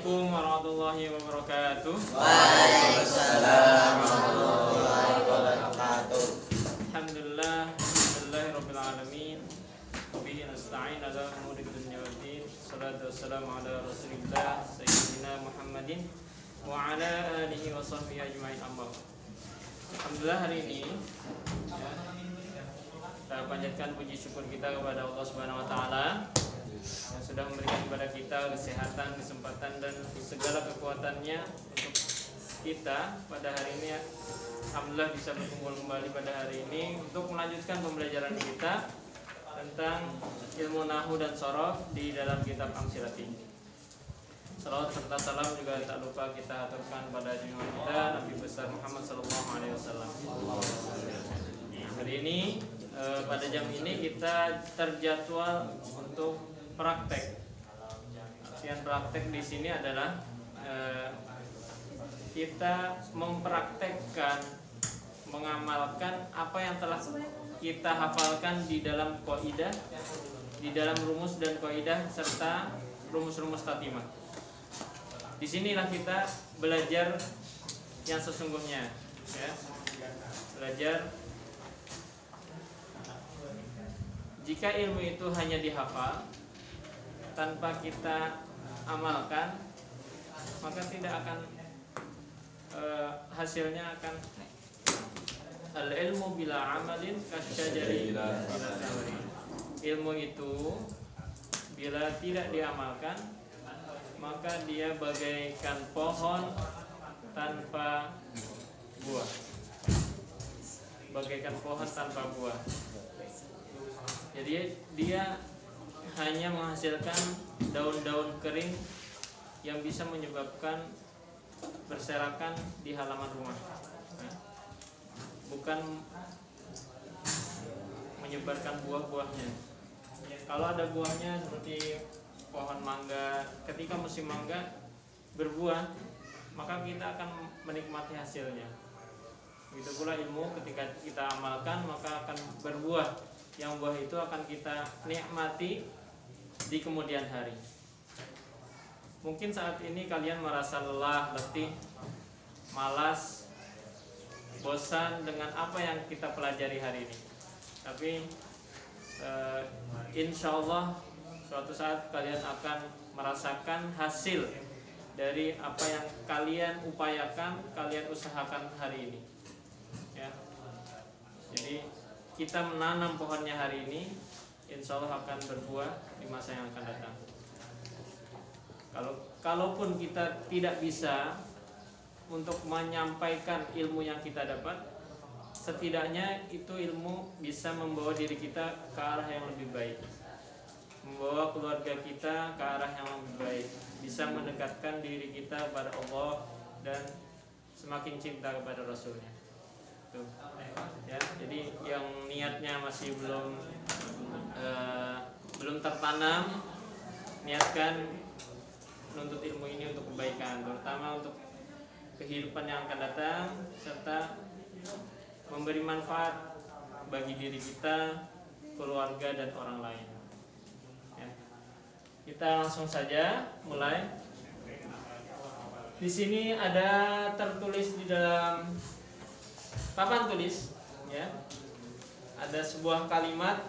Assalamualaikum warahmatullahi wabarakatuh. Waalaikumsalam warahmatullahi wabarakatuh. Alhamdulillah, alhamdulillahirabbil alamin. Wabihi nasta'in ala umuri dunya waddin. Salatu wassalamu ala Rasulillah sayyidina Muhammadin wa ala alihi wa sahbihi ajma'in. Amma. Alhamdulillah, hari ini kita panjatkan puji syukur kita kepada Allah Subhanahu wa taala yang sudah memberikan kepada kita kesehatan, kesempatan dan segala kekuatannya untuk kita pada hari ini. Alhamdulillah bisa berkumpul kembali pada hari ini untuk melanjutkan pembelajaran kita tentang ilmu nahwu dan shorof di dalam kitab Amsilati. Salawat serta salam juga tak lupa kita aturkan pada junjungan kita Nabi besar Muhammad sallallahu alaihi wasallam. Hari ini pada jam ini kita terjadwal untuk praktek. Artian praktek di sini adalah kita mempraktekkan, mengamalkan apa yang telah kita hafalkan di dalam kaidah, di dalam rumus dan kaidah serta rumus-rumus tatimah. Di sinilah kita belajar yang sesungguhnya, ya. Belajar jika ilmu itu hanya dihafal tanpa kita amalkan, maka tidak akan hasilnya akan al-ilmu bila amalin kasyajari bila thamari. Ilmu itu bila tidak diamalkan, maka dia bagaikan pohon tanpa buah. Bagaikan pohon tanpa buah. Jadi dia hanya menghasilkan daun-daun kering yang bisa menyebabkan berserakan di halaman rumah, bukan menyebarkan buah-buahnya. Kalau ada buahnya seperti pohon mangga, ketika musim mangga berbuah, maka kita akan menikmati hasilnya. Begitu pula ilmu, ketika kita amalkan maka akan berbuah, yang buah itu akan kita nikmati di kemudian hari. Mungkin saat ini kalian merasa lelah, letih, malas, bosan dengan apa yang kita pelajari hari ini. Tapi insya Allah suatu saat kalian akan merasakan hasil dari apa yang kalian upayakan, kalian usahakan hari ini, ya. Jadi kita menanam pohonnya hari ini, insya Allah akan berbuah di masa yang akan datang. Kalaupun kita tidak bisa untuk menyampaikan ilmu yang kita dapat, setidaknya itu ilmu bisa membawa diri kita ke arah yang lebih baik, membawa keluarga kita ke arah yang lebih baik, bisa mendekatkan diri kita kepada Allah dan semakin cinta kepada Rasulnya. Tuh. Ya, jadi yang niatnya masih belum tertanam, niatkan menuntut ilmu ini untuk kebaikan, terutama untuk kehidupan yang akan datang serta memberi manfaat bagi diri kita, keluarga dan orang lain. Ya. Kita langsung saja mulai. Di sini ada tertulis di dalam papan tulis, ya. Ada sebuah kalimat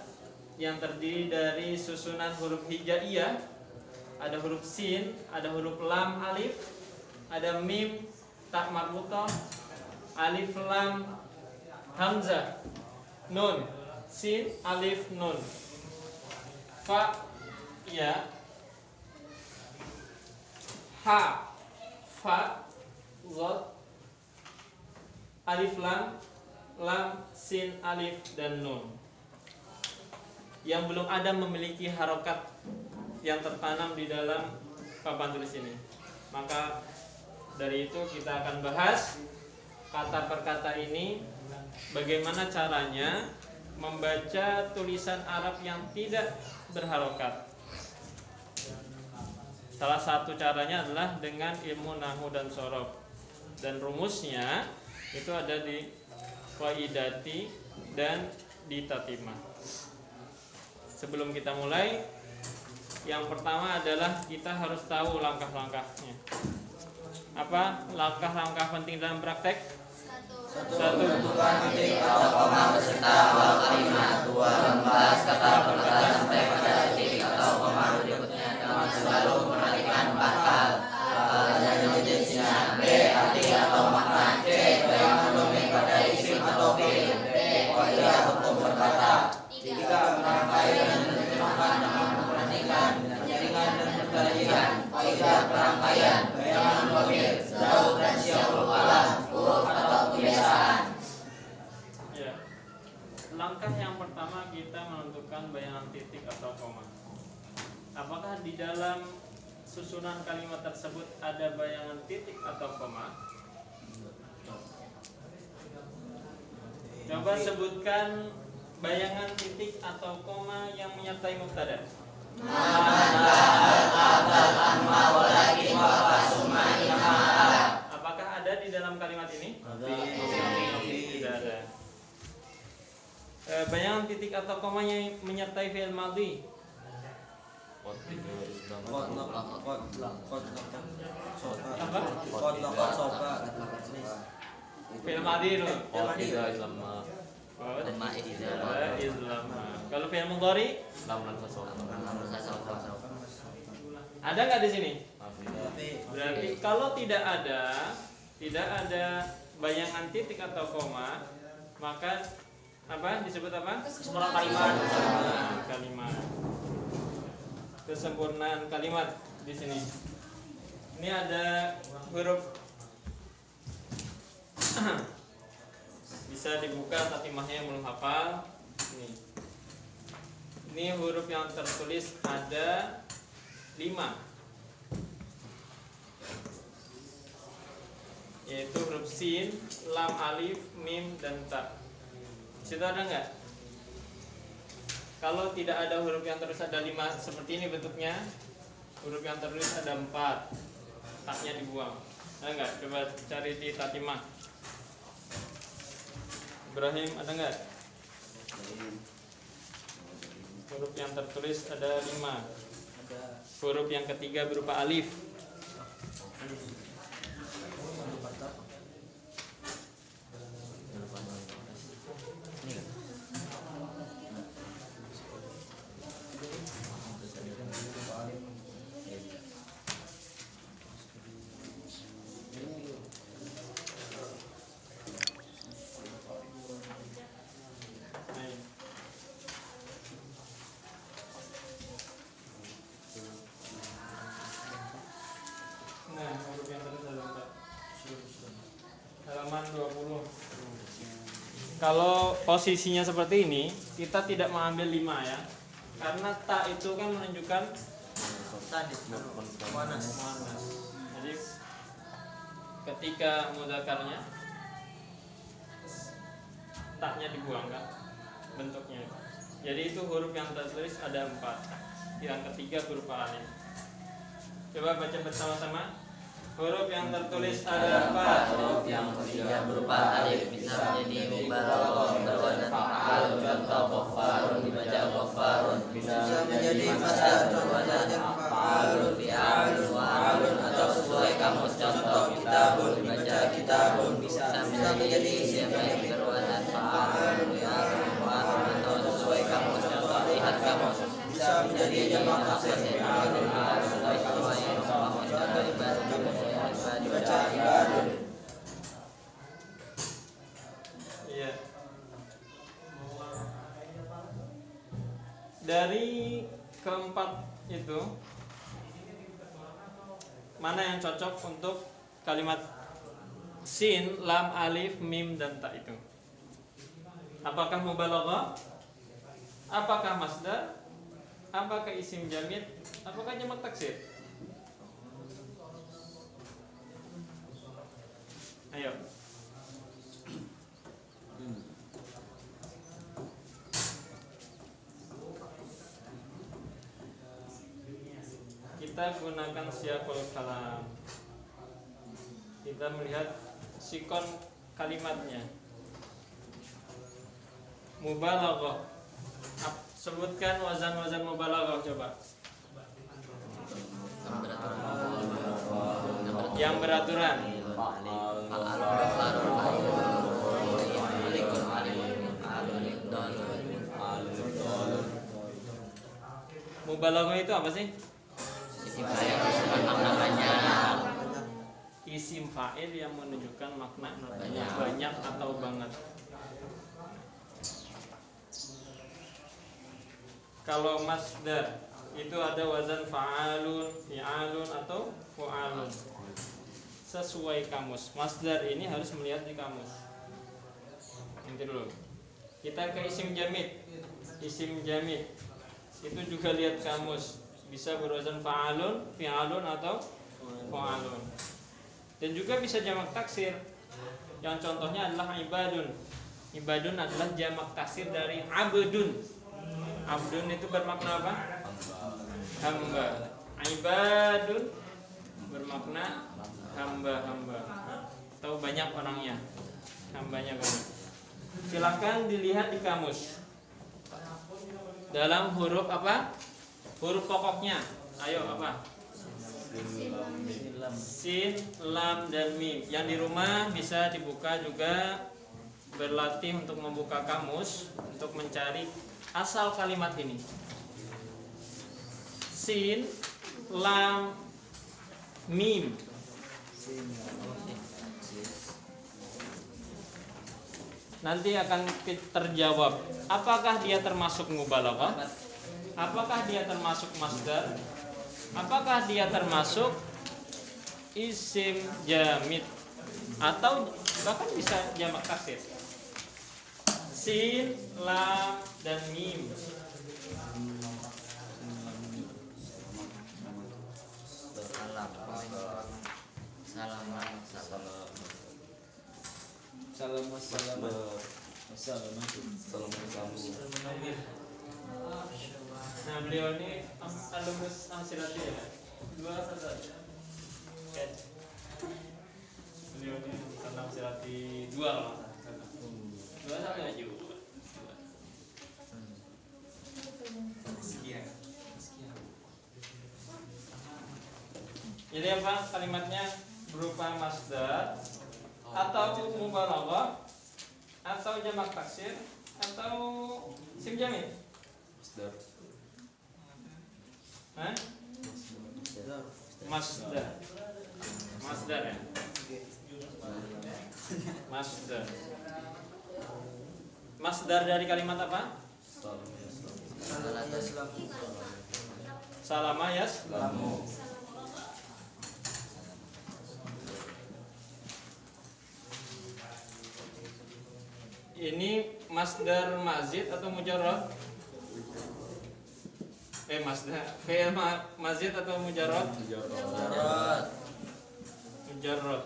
yang terdiri dari susunan huruf hijaiyah. Ada huruf sin, ada huruf lam alif, ada mim ta marbutah, alif lam hamzah, nun, sin alif nun, fa ya, ha fa zat, alif lam, lam, sin, alif dan nun. Yang belum ada memiliki harokat yang tertanam di dalam papan tulis ini. Maka dari itu kita akan bahas kata per kata ini, bagaimana caranya membaca tulisan Arab yang tidak berharokat. Salah satu caranya adalah dengan ilmu nahwu dan shorof, dan rumusnya itu ada di qaidati dan di tatimah. Sebelum kita mulai, Yang pertama adalah kita harus tahu langkah-langkahnya. Apa langkah-langkah penting dalam praktek? Satu, Tentukan titik atau koma beserta awal kalimat. 2. Membahas kata per kata sampai pada titik atau koma berikutnya dengan selalu memperhatikan 4 hal. Dan jenisnya. B. Arti atau makna. C. Bayangan domain pada isim atau fiil. D. Kaidah hukum berkata. 3. Perangkaian dan menerjemahkan dengan memperhatikan jaringan dan pertalian. Kaidah perangkaian, bayangan domain, jauh dan syiarul kalam, huruf atau kebiasaan. ya. Langkah yang pertama kita menentukan bayangan titik atau koma. Apakah di dalam susunan kalimat tersebut ada bayangan titik atau koma? Coba sebutkan bayangan titik atau koma yang menyertai mubtada. Apakah ada di dalam kalimat ini? Tidak ada. Bayangan titik atau koma yang menyertai fi'il madhi. Apa? Fi'il madhi itu. Islam. Kalau fi'il mudhari? Ada nggak di sini? Berarti kalau tidak ada bayangan titik atau koma, maka apa disebut apa? Kesempurnaan kalimat. Kalimat. Kesempurnaan kalimat di sini. Ini ada huruf bisa dibuka tatimahnya yang belum hafal. Ini huruf yang tertulis ada 5, yaitu huruf sin, lam, alif, mim, dan ta. Situ ada nggak? Kalau tidak ada huruf yang tertulis ada 5 seperti ini bentuknya, huruf yang tertulis ada 4, taknya dibuang. Ada nggak? Coba cari di tatimah. Ibrahim ada nggak? Huruf yang tertulis ada 5. Huruf yang ketiga berupa alif. Nah, huruf yang tertulis ada 4. Halaman 20. Kalau posisinya seperti ini, kita tidak mengambil 5 ya. Karena ta itu kan menunjukkan muannas. Jadi ketika mudzakarnya taknya dibuang kan bentuknya. Jadi itu huruf yang tertulis ada 4. Yang ketiga berupa alif. Coba baca bersama-sama. Huruf yang tertulis ada 4. Huruf yang ketiga berupa alif bisa menjadi mubalaghah berwazan fa'al, contoh ghafarun dibaca ghafarun, bisa menjadi masdar berwazan fa'alun, fi'alun, wa'alun atau sesuai kamus, contoh kitabun dibaca kitabun, bisa menjadi isim fa'il berwazan fa'alun, fi'alun, wa'alun atau sesuai kamus, contoh lihat kamus, bisa menjadi jamak taksir fi'alun, sesuai kamus, contoh ibadah dibaca ibadun. Iya. Dari keempat itu mana yang cocok untuk kalimat sin, lam, alif, mim, dan ta itu? Apakah mubalaghah? Apakah masdar? Apakah isim jamid? Apakah jamak taksir? Ayo. Kita gunakan siyaqul kalam. Kita melihat sikon kalimatnya. Mubalaghah. Sebutkan wazan-wazan mubalaghah coba. Yang beraturan. Mubalaghah itu apa sih? Isim fa'il yang menunjukkan makna banyak atau banget. Kalau masdar itu ada wazan fa'alun, fi'alun atau fu'alun. Sesuai kamus. Masdar ini harus melihat di kamus. Nanti dulu. Kita ke isim jamid. Isim jamid itu juga lihat kamus. Bisa berwazan fa'alun, fi'alun atau fu'alun. Dan juga bisa jamak taksir. Yang contohnya adalah ibadun. Ibadun adalah jamak taksir dari abdun. Abdun itu bermakna apa? Hamba. Ibadun bermakna hamba-hamba atau banyak orangnya, hambanya banyak. Silakan dilihat di kamus. Dalam huruf apa? Huruf pokoknya. Ayo apa? Sin, lam, dan mim. Yang di rumah bisa dibuka juga, berlatih untuk membuka kamus untuk mencari asal kalimat ini. Sin, lam, mim. Nanti akan terjawab. Apakah dia termasuk mubalaghah? Apakah dia termasuk masdar? Apakah dia termasuk isim jamid? Atau bahkan bisa jamak taksir. Sin, lam, dan mim. Nah, beliau ini alumnus Amsirati ya? Dua satu. Beliau ini Amsirati dua loh. Dua sama aja. Sekian. Jadi apa kalimatnya? Berupa masdar atau mubalaghah atau jamak taksir atau isim jamid? Masdar. Hah? Masdar. Masdar ya? Masdar. Masdar dari kalimat apa? Salama yaslamu. Ini masdar mazid atau mujarrad? Masdar fi'il mazid atau mujarrad? Mujarrad. Mujarrad.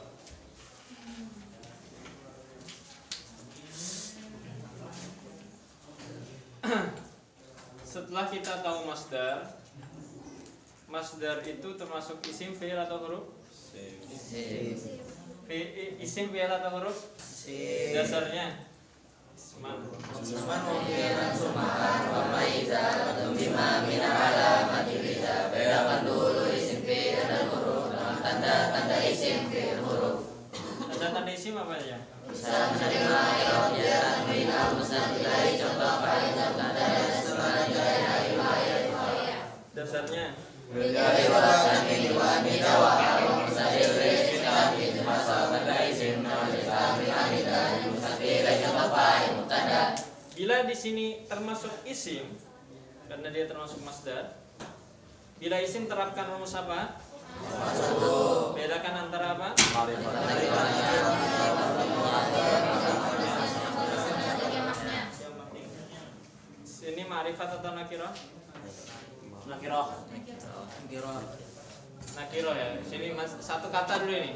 Setelah kita tahu masdar, masdar itu termasuk isim fi'il atau huruf? Isim fi'il atau huruf? Dasarnya Isman Mufiran sumahan wa maizah wa bima min alamati liza. Bedakan dulu isim fi'il dan huruf dengan tanda-tanda isim fi'il huruf. Tanda-tanda isim apa aja? Bisa menerima i'rab jaran min al-musnad ilaihi, contoh faidah tanda sebagai dasarnya dari walakan ini wa nida wa harum musadil rizqan bin masabat isim nalika min anidan musadil contoh faidah tanda. Bila di sini termasuk isim karena dia termasuk masdar. Bila isim terapkan rumus apa? Bedakan antara apa? Ini ma'rifat atau nakirah? Nakirah. Nakirah ya. Sini satu kata dulu ini.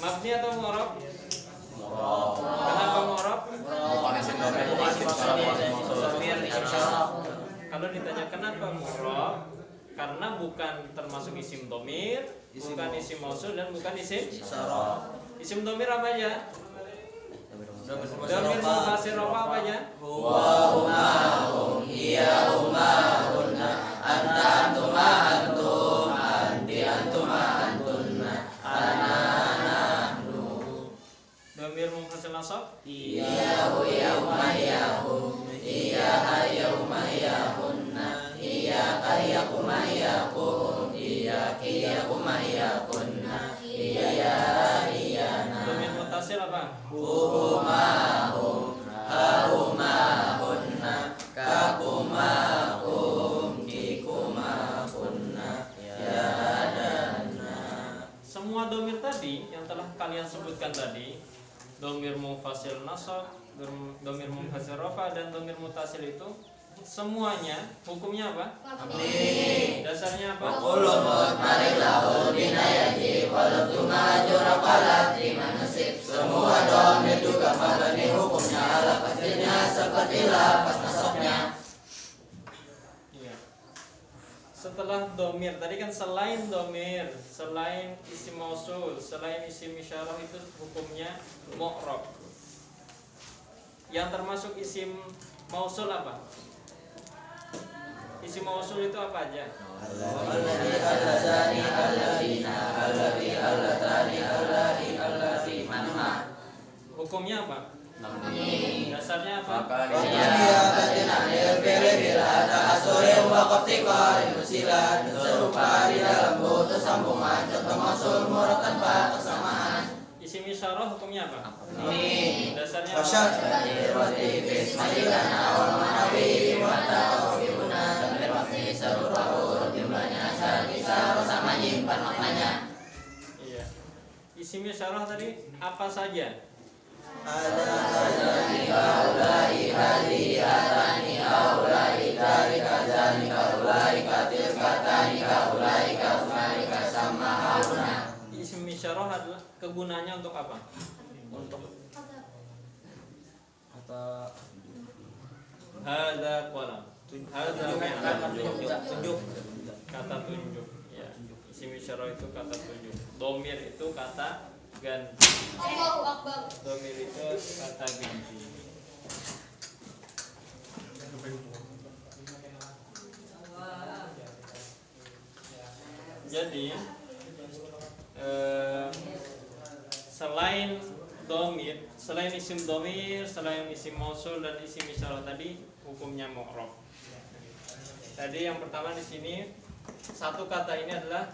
Mabni atau mu'rab? Kenapa mu'rab? Kalau ditanya kenapa mu'rab? Karena bukan termasuk isim dhamir, bukan isim mausul dan bukan isim isim dhamir apa aja? Domir munfasil rofa apa aja? Huwa huma hum, hiya huma hunna, anta antuma antum, anti antuma antunna, ana nahnu. Domir munfasil nasab? Iyahu yauma yahum, iyaha yauma yahunna, iyaka yakuma yakum, iyaki yakuma yakunna, iyaya iyana. Domir mutasil apa? Huma hum, hahuma hunna, kakuma kum, kikuma kunna, yadana. Semua domir tadi yang telah kalian sebutkan tadi, domir munfasil nasab, domir munfasil rofa, dan domir mutasil itu semuanya hukumnya apa? Dasarnya apa? Kulumut marilahu binayaji walau majura qalat limanasib. Semua domir juga mabani hukumnya ala pastinya seperti lafaz nasabnya. Iya. Setelah domir tadi kan selain domir, selain isim mausul, selain isim isyarah itu hukumnya mu'rab. Yang termasuk isim mausul apa? Isim mausul itu apa aja? Alladhi allazani alladzina alladhi allatani alladhi allati manma. Hukumnya apa? Dasarnya apa? Iya batina nilfili bila ta'asurin wa qaftiqarin musilat. Serupa di dalam butuh sambungan contoh mausul murad tanpa kesamaan. Isim isyarah hukumnya apa? Dasarnya apa? Roti fismailana wal manawi wa ta'awibuna. Seluruh huruf jumlahnya bisa sama menyimpan maknanya. Iya. Isim isyarah tadi apa saja? Ada kaulai hadi atani kaulai dari kazani kaulai katil katani kaulai kaulai kasama hauna. Isim isyarah adalah kegunaannya untuk apa? Untuk Hadza qalam. Hadza tunjuk. Kata tunjuk. Ya. Isim isyarah itu kata tunjuk. Domir itu kata ganti. Domir itu kata ganti. Jadi selain domir, selain isim domir, selain isim mausul dan isim isyarah tadi hukumnya mu'rab. Tadi yang pertama di sini satu kata ini adalah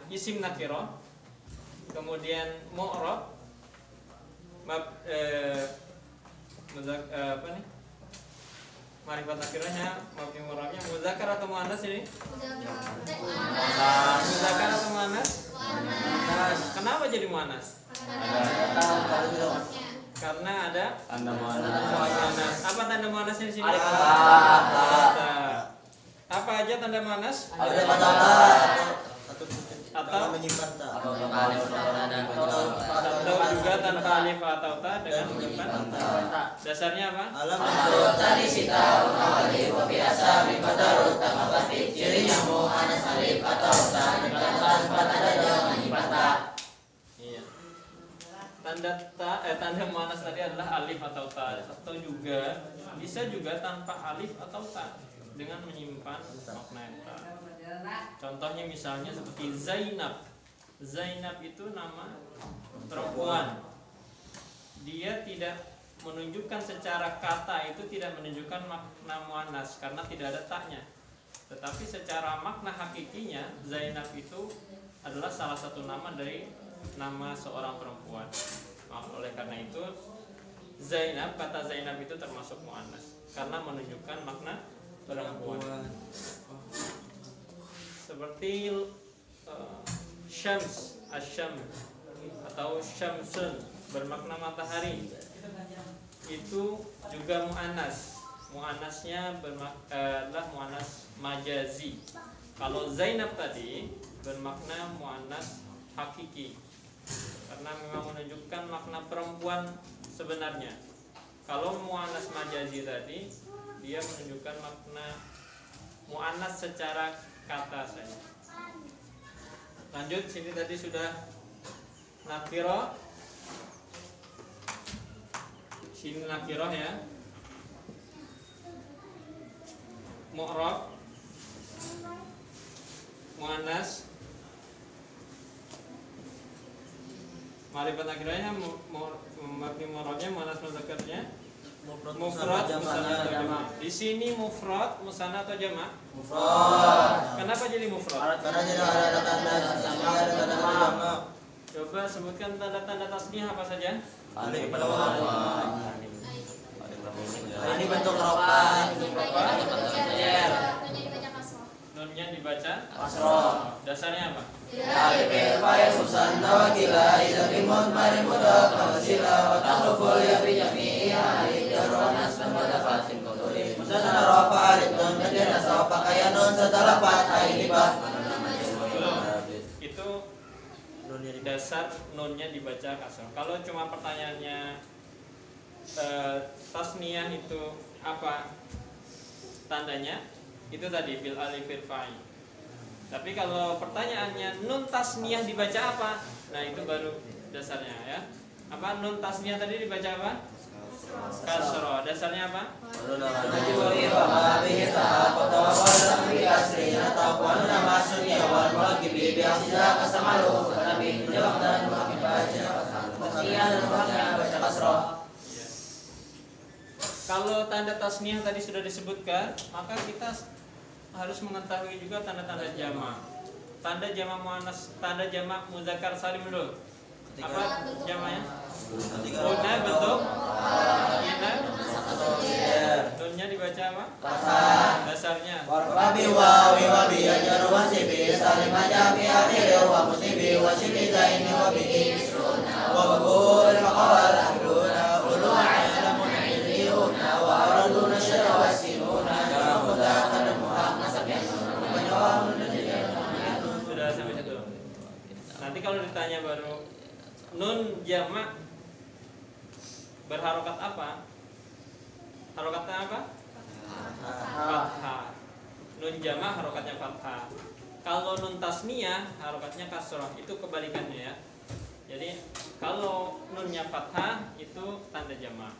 isim nakirah, kemudian mu'rab, apa nih? Ma'rifat nakirahnya, mabni mu'rabnya muzakkar atau muannas ini? Muzakkar atau muannas? Kenapa jadi muannas? Karena ada tanda muannas. Apa tanda muannasnya di sini? Alif. Apa aja tanda muannas? Ada kata Atau menyimpan tak atau alif atau juga tanpa alif atau ta dengan menyimpan ta. Dasarnya apa? alam tadi sita alif wa biasa min qadarut tamaqati cirinya muannas alif atau ta dengan tanpa tanda dengan menyimpan ta. Iya. Tanda muannas tadi adalah alif atau ta, atau juga bisa juga tanpa alif atau ta dengan menyimpan makna ta. Contohnya misalnya seperti Zainab. Zainab itu nama perempuan. Dia tidak menunjukkan secara kata, itu tidak menunjukkan makna muannas karena tidak ada taknya. Tetapi secara makna hakikinya Zainab itu adalah salah satu nama dari nama seorang perempuan. Oleh karena itu Zainab, kata Zainab itu termasuk muannas karena menunjukkan makna perempuan. Seperti syams, asyam atau syamsun bermakna matahari, itu juga muannas. Muannasnya adalah muannas majazi. Kalau Zainab tadi bermakna muannas hakiki karena memang menunjukkan makna perempuan sebenarnya. Kalau muannas majazi tadi dia menunjukkan makna muannas secara kata saja. Lanjut, sini tadi sudah nakiro. Sini nakirah ya. Mu'rab, muannas, ma'rifat nakirahnya, mabni mu'rabnya, muannas mudzakarnya, mufrad, musanna atau jama'. Di sini mufrad, musanna atau jama'? Mufrad. Kenapa jadi mufrad? Karena tidak ada tanda tasniah, ada tanda jama'. Coba sebutkan tanda-tanda tasniah apa saja? Alif pada ini bentuk rofa. Nunnya dibaca Kasroh. Dasarnya apa? Alif fa'il musanna wa kila idza bi mudmar mudaf fasila wa tahruful ya bi jami'a idronas mudaffatin quduri. Musanna rofa alif nun dan nasab pakaian nun setelah fathah ini bah. Itu dasar nunnya dibaca kasroh. Kalau cuma pertanyaannya tasniyah itu apa tandanya? Itu tadi bil alifil fa'il. Tapi kalau pertanyaannya nun tasniyah dibaca apa? Nah, itu baru dasarnya ya. Apa nun tasniyah tadi dibaca apa? Kasroh. Dasarnya apa? Kalau tanda tasniyah tadi sudah disebutkan, maka kita harus mengetahui juga tanda-tanda jama'. Tanda jama' muannas, tanda jama' muzakkar salim dulu. Apa jama'nya? Una bentuk ina. Nunnya dibaca apa? Dasarnya. Wabi wawi wabi ajar wasibi salim aja bi akhir wa musibi wa shibi zaini wa bi wa bagul maqal ahluna ulu alamun iliyuna wa araduna syara wasinuna mudakar muhaq nasabyan sudah sampai situ. Nanti kalau ditanya baru nun jama' berharokat apa? Harokatnya apa? Fathah. Nun jama' harokatnya fathah. Kalau nun tasniyah harokatnya kasroh. Itu kebalikannya ya. Jadi kalau nunnya fathah itu tanda jama'.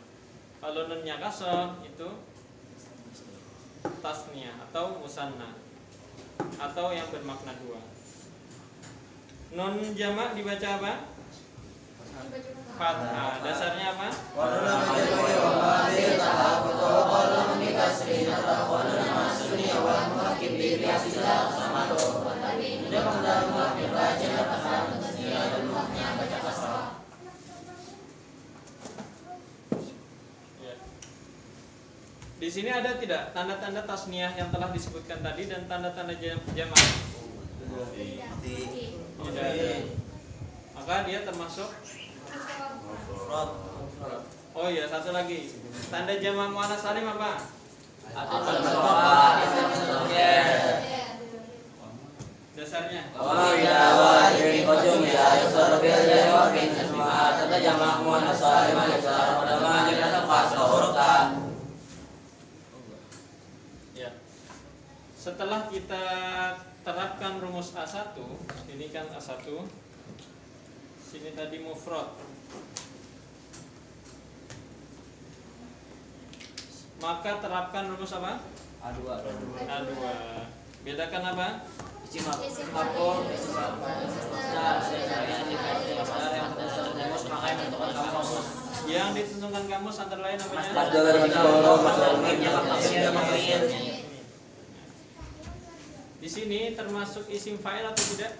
Kalau nunnya kasroh itu tasniyah atau musanna atau yang bermakna dua. Nun jama' dibaca apa? Fathah. Dasarnya apa? Di sini ada tidak tanda-tanda tasniyah yang telah disebutkan tadi dan tanda-tanda jama'? Tidak ada. Maka dia termasuk oh iya, satu lagi. Tanda jama' muannas salim apa? Dasarnya ya. Setelah kita terapkan rumus A1, ini kan A1. Sini tadi mufrad. Maka terapkan rumus apa? A2. Bedakan apa? Yang ditentukan kamus antara lain namanya. Di sini termasuk isim fa'il atau tidak?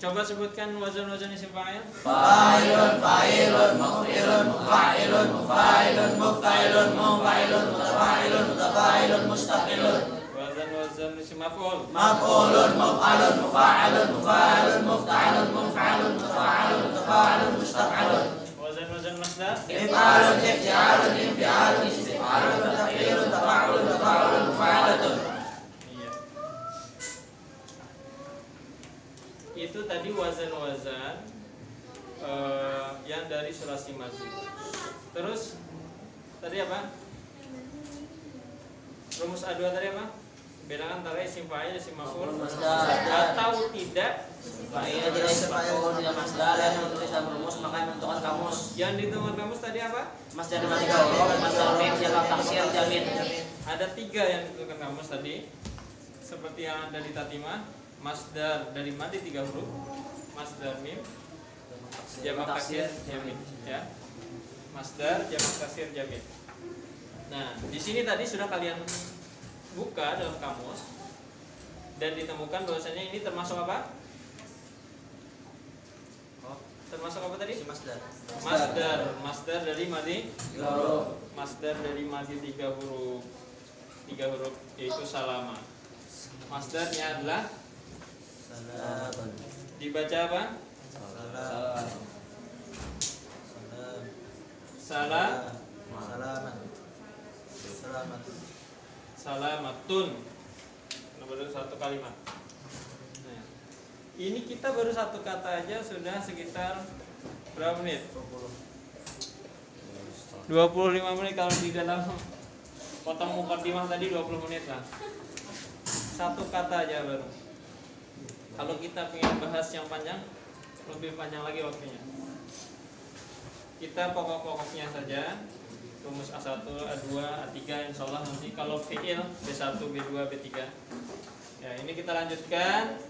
Coba sebutkan wazan-wazan isim fa'il. Fa'ilun, fa'ilun, muf'ilun, mufa'ilun, mufa'ilun, mufa'ilun, mufa'ilun, mutafa'ilun, mutafa'ilun, mustaqilun. Wazan-wazan isim maf'ul. Maf'ulun, muf'alun, mufa'alun, mufa'alun, mufta'alun, muf'alun, mutafa'alun, mutafa'alun, mustaqilun. Wazan-wazan masdar. If'alun, if'alun, if'alun, istif'alun, taf'ilun, tafa'ulun, tafa'ulun, mufa'alatun. Itu tadi wazan-wazan yang dari sulasi mazid. Terus tadi apa? Rumus A2 tadi apa? bedakan antara isim fa'il isim maf'ul Masdar. atau tidak. Fa'il tidak isim maf'ul tidak masdar yang menulis dalam rumus maka menentukan kamus. Yang ditemukan kamus tadi apa? Masdar dari tiga huruf, masdar mim, jamak taksir, jamin. Ada 3 yang ditentukan kamus tadi. Seperti yang ada di tatimah, masdar dari madi 3 huruf, masdar mim, jamak taksir, jamin, ya. Masdar, jamak taksir, jamin. Nah, di sini tadi sudah kalian buka dalam kamus dan ditemukan bahwasanya ini termasuk apa? Termasuk apa tadi? Masdar dari madi 3 huruf. Masdar dari madi 3 huruf. 3 huruf yaitu salama. Masdarnya adalah Salam. dibaca apa? Salam. Salam. Salamat. Salamat. Salamatun. Baru 1 kalimat. Nah, ini kita baru 1 kata aja sudah sekitar berapa menit? 25 menit kalau di dalam potong mukadimah tadi 20 menit lah. 1 kata aja baru. Kalau kita pengen bahas yang panjang, lebih panjang lagi waktunya. Kita pokok-pokoknya saja. Rumus A1, A2, A3 insya Allah nanti kalau fi'il B1, B2, B3. Ya, ini kita lanjutkan.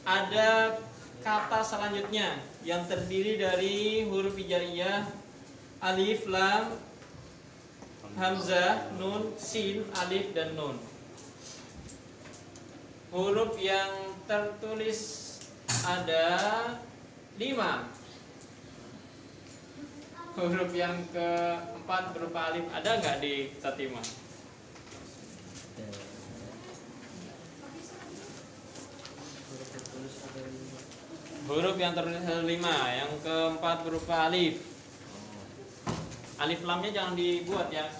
Ada kata selanjutnya yang terdiri dari huruf hijaiyah, alif, lam, hamzah, nun, sin, alif, dan nun. Huruf yang tertulis ada 5. Huruf yang keempat berupa alif ada nggak di tatimah? Huruf yang tertulis ada 5. Yang keempat berupa alif. Alif lamnya jangan dibuat ya.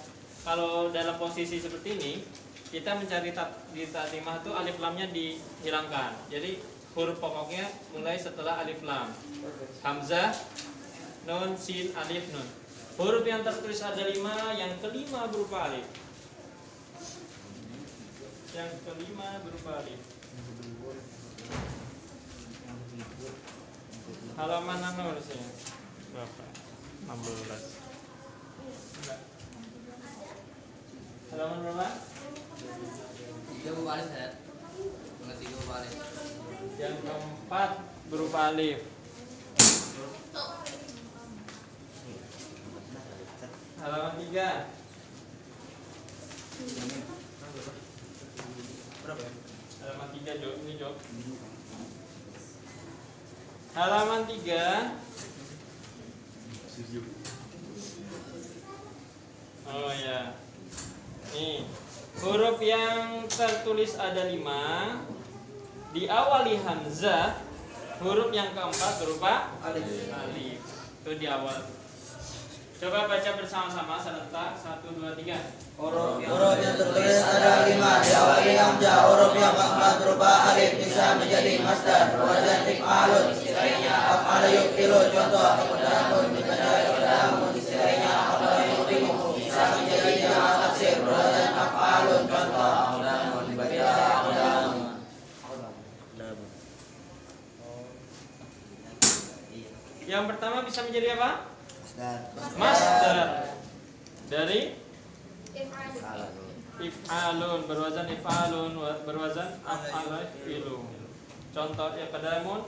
Kalau dalam posisi seperti ini, kita mencari di tatimah itu alif lamnya dihilangkan. Jadi huruf pokoknya mulai setelah alif lam. Hamzah, nun, sin, alif, nun. Huruf yang tertulis ada 5, yang kelima berupa alif. Yang kelima berupa alif. Halaman mana harusnya? Berapa? 16. Enggak. Halaman berapa? 3 berupa alif ya. Mengerti 3 berupa alif. Yang keempat berupa alif. Halaman 3. Berapa ya? Halaman 3 Jo, ini Jo. Halaman 3. Oh ya. Nih, huruf yang tertulis ada 5. Diawali hamzah. Huruf yang keempat berupa Alif. alif. Itu di awal. Coba baca bersama-sama serentak 1, 2, 3. Huruf yang tertulis ada 5 diawali hamzah. Huruf yang keempat berupa alif bisa menjadi masdar. Wazan if'alun istilahnya af'ala yuf'ilu. Contoh iqdamun iqdamun istilahnya af'ala yuqimu. Bisa menjadi jamak taksir. Wazan af'alun. Contoh aqdamun dibaca aqdamun. Yang pertama bisa menjadi apa? Masdar. Masdar. Dari if'alun, berwazan if'alun, berwazan af'ala yuf'ilu. Contoh iqdamun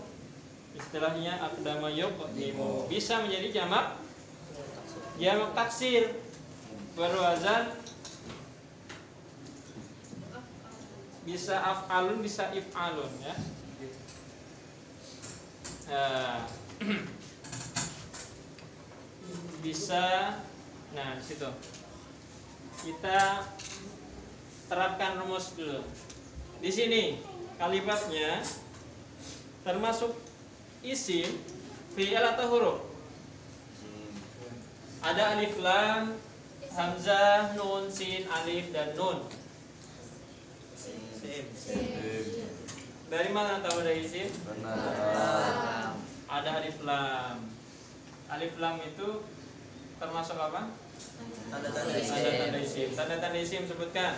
istilahnya aqdama yuqdimu. Bisa menjadi jamak taksir, berwazan bisa af'alun, bisa if'alun ya. Bisa. Nah, di situ kita terapkan rumus dulu. Di sini kalimatnya termasuk isim, fi'il atau huruf? Ada alif lam, hamzah, nun, sin, alif dan nun. Dari mana tahu ada isim? Ada alif lam. Alif lam itu termasuk apa? Tanda-tanda Tanda-tanda isim. Tanda-tanda isim sebutkan.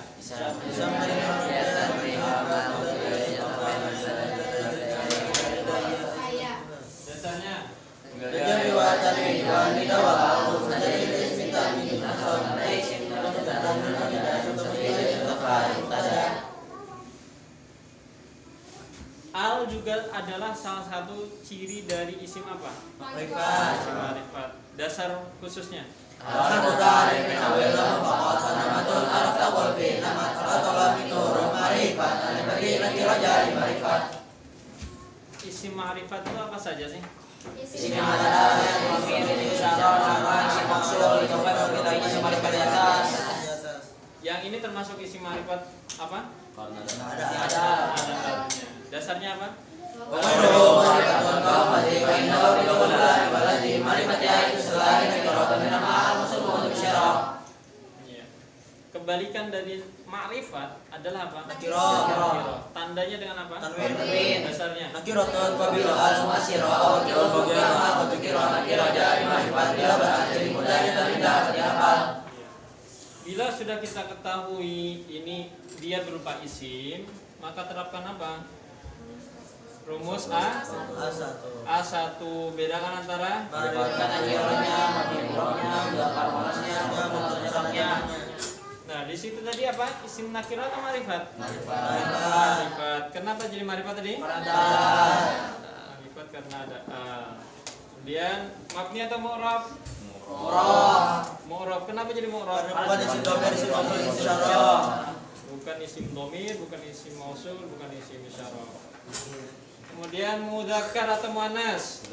Dasarnya. Al juga adalah salah satu ciri dari isim apa? Ma'rifat. Dasar khususnya. Isim ma'rifat itu apa saja sih? Yang ini termasuk isim ma'rifat apa? Ada. Dasarnya apa? Kebalikan dari ma'rifat adalah apa? Nakirah. Tandanya dengan apa? Tanwin. Dasarnya. Bila sudah kita ketahui ini dia berupa isim, maka terapkan apa? Rumus A1. Bedakan antara Nah, di situ tadi apa? Isim nakirah atau ma'rifat? Ma'rifat. Kenapa jadi ma'rifat tadi? Ma'rifat karena ada A. Kemudian mabni atau mu'rab? Mu'rab. Kenapa jadi mu'rab? Bukan isim dhamir, bukan isim mausul, bukan isim isyarah. Kemudian mudzakkar atau muannas?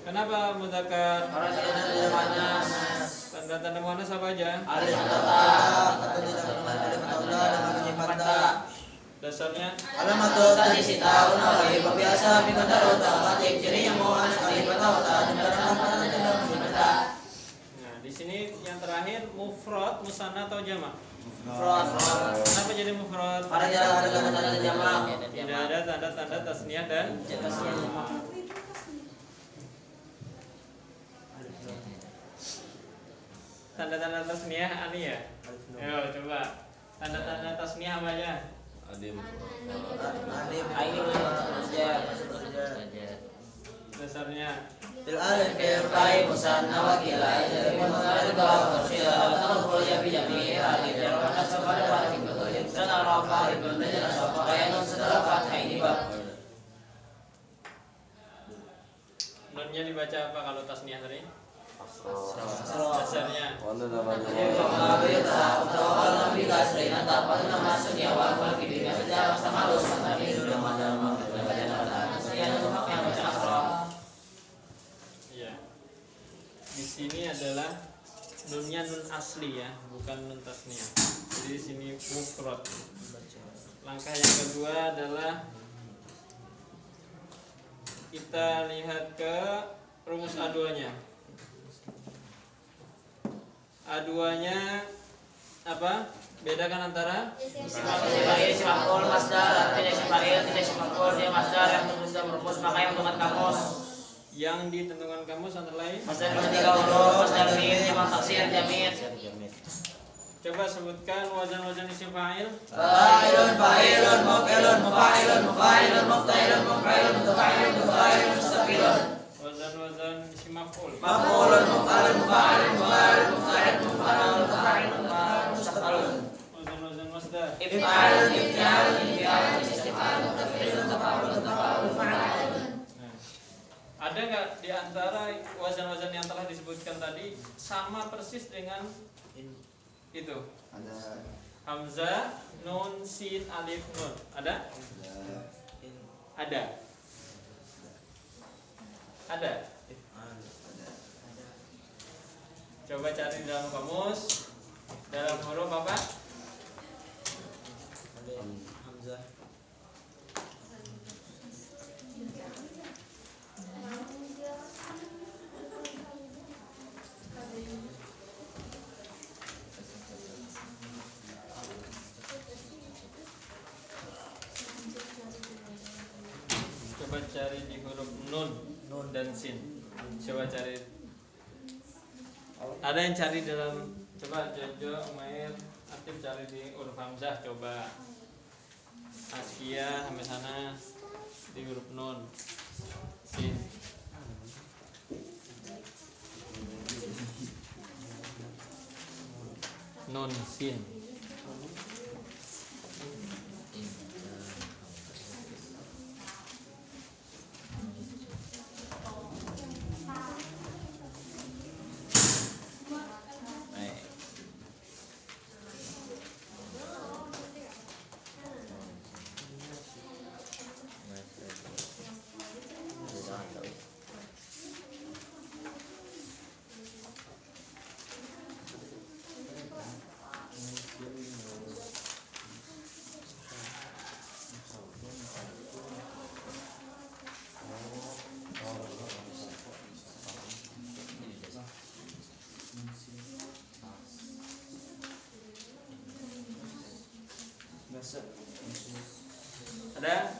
Kenapa mudzakkar? Tanda-tanda muannas apa aja? Dasarnya Nah, di sini yang terakhir mufrad, musanna atau jamak? Kenapa jadi mufrad? Tidak ada tanda-tanda tasniyah dan jamak. Tanda-tanda tasniyah ani ya? Ayo coba. Tanda-tanda tasniyah apa aja? Dasarnya nunnya dibaca apa kalau tasniyah tadi? Dasarnya Iya. Di sini adalah nunnya nun asli ya, bukan nun tasniyah. Jadi di sini mufrad. Langkah yang kedua adalah kita lihat ke rumus A2-nya. A2-nya apa? Bedakan antara yang ditentukan kamus antara lain. Coba sebutkan wazan-wazan isim fa'il. Wazan-wazan isim maf'ul. Wazan-wazan masdar. Ada nggak di antara wazan-wazan yang telah disebutkan tadi sama persis dengan itu? Ada. Hamzah, nun, sin, alif, nun. Ada? Ada. Ada. Coba cari dalam kamus. Dalam huruf apa? Hamzah. Coba cari di huruf nun dan sin. Coba cari Ada yang cari dalam, coba Jojo, Umair, Atif cari di huruf hamzah, coba Askia sampai sana di huruf nun, sin. Nun, sin. Ada?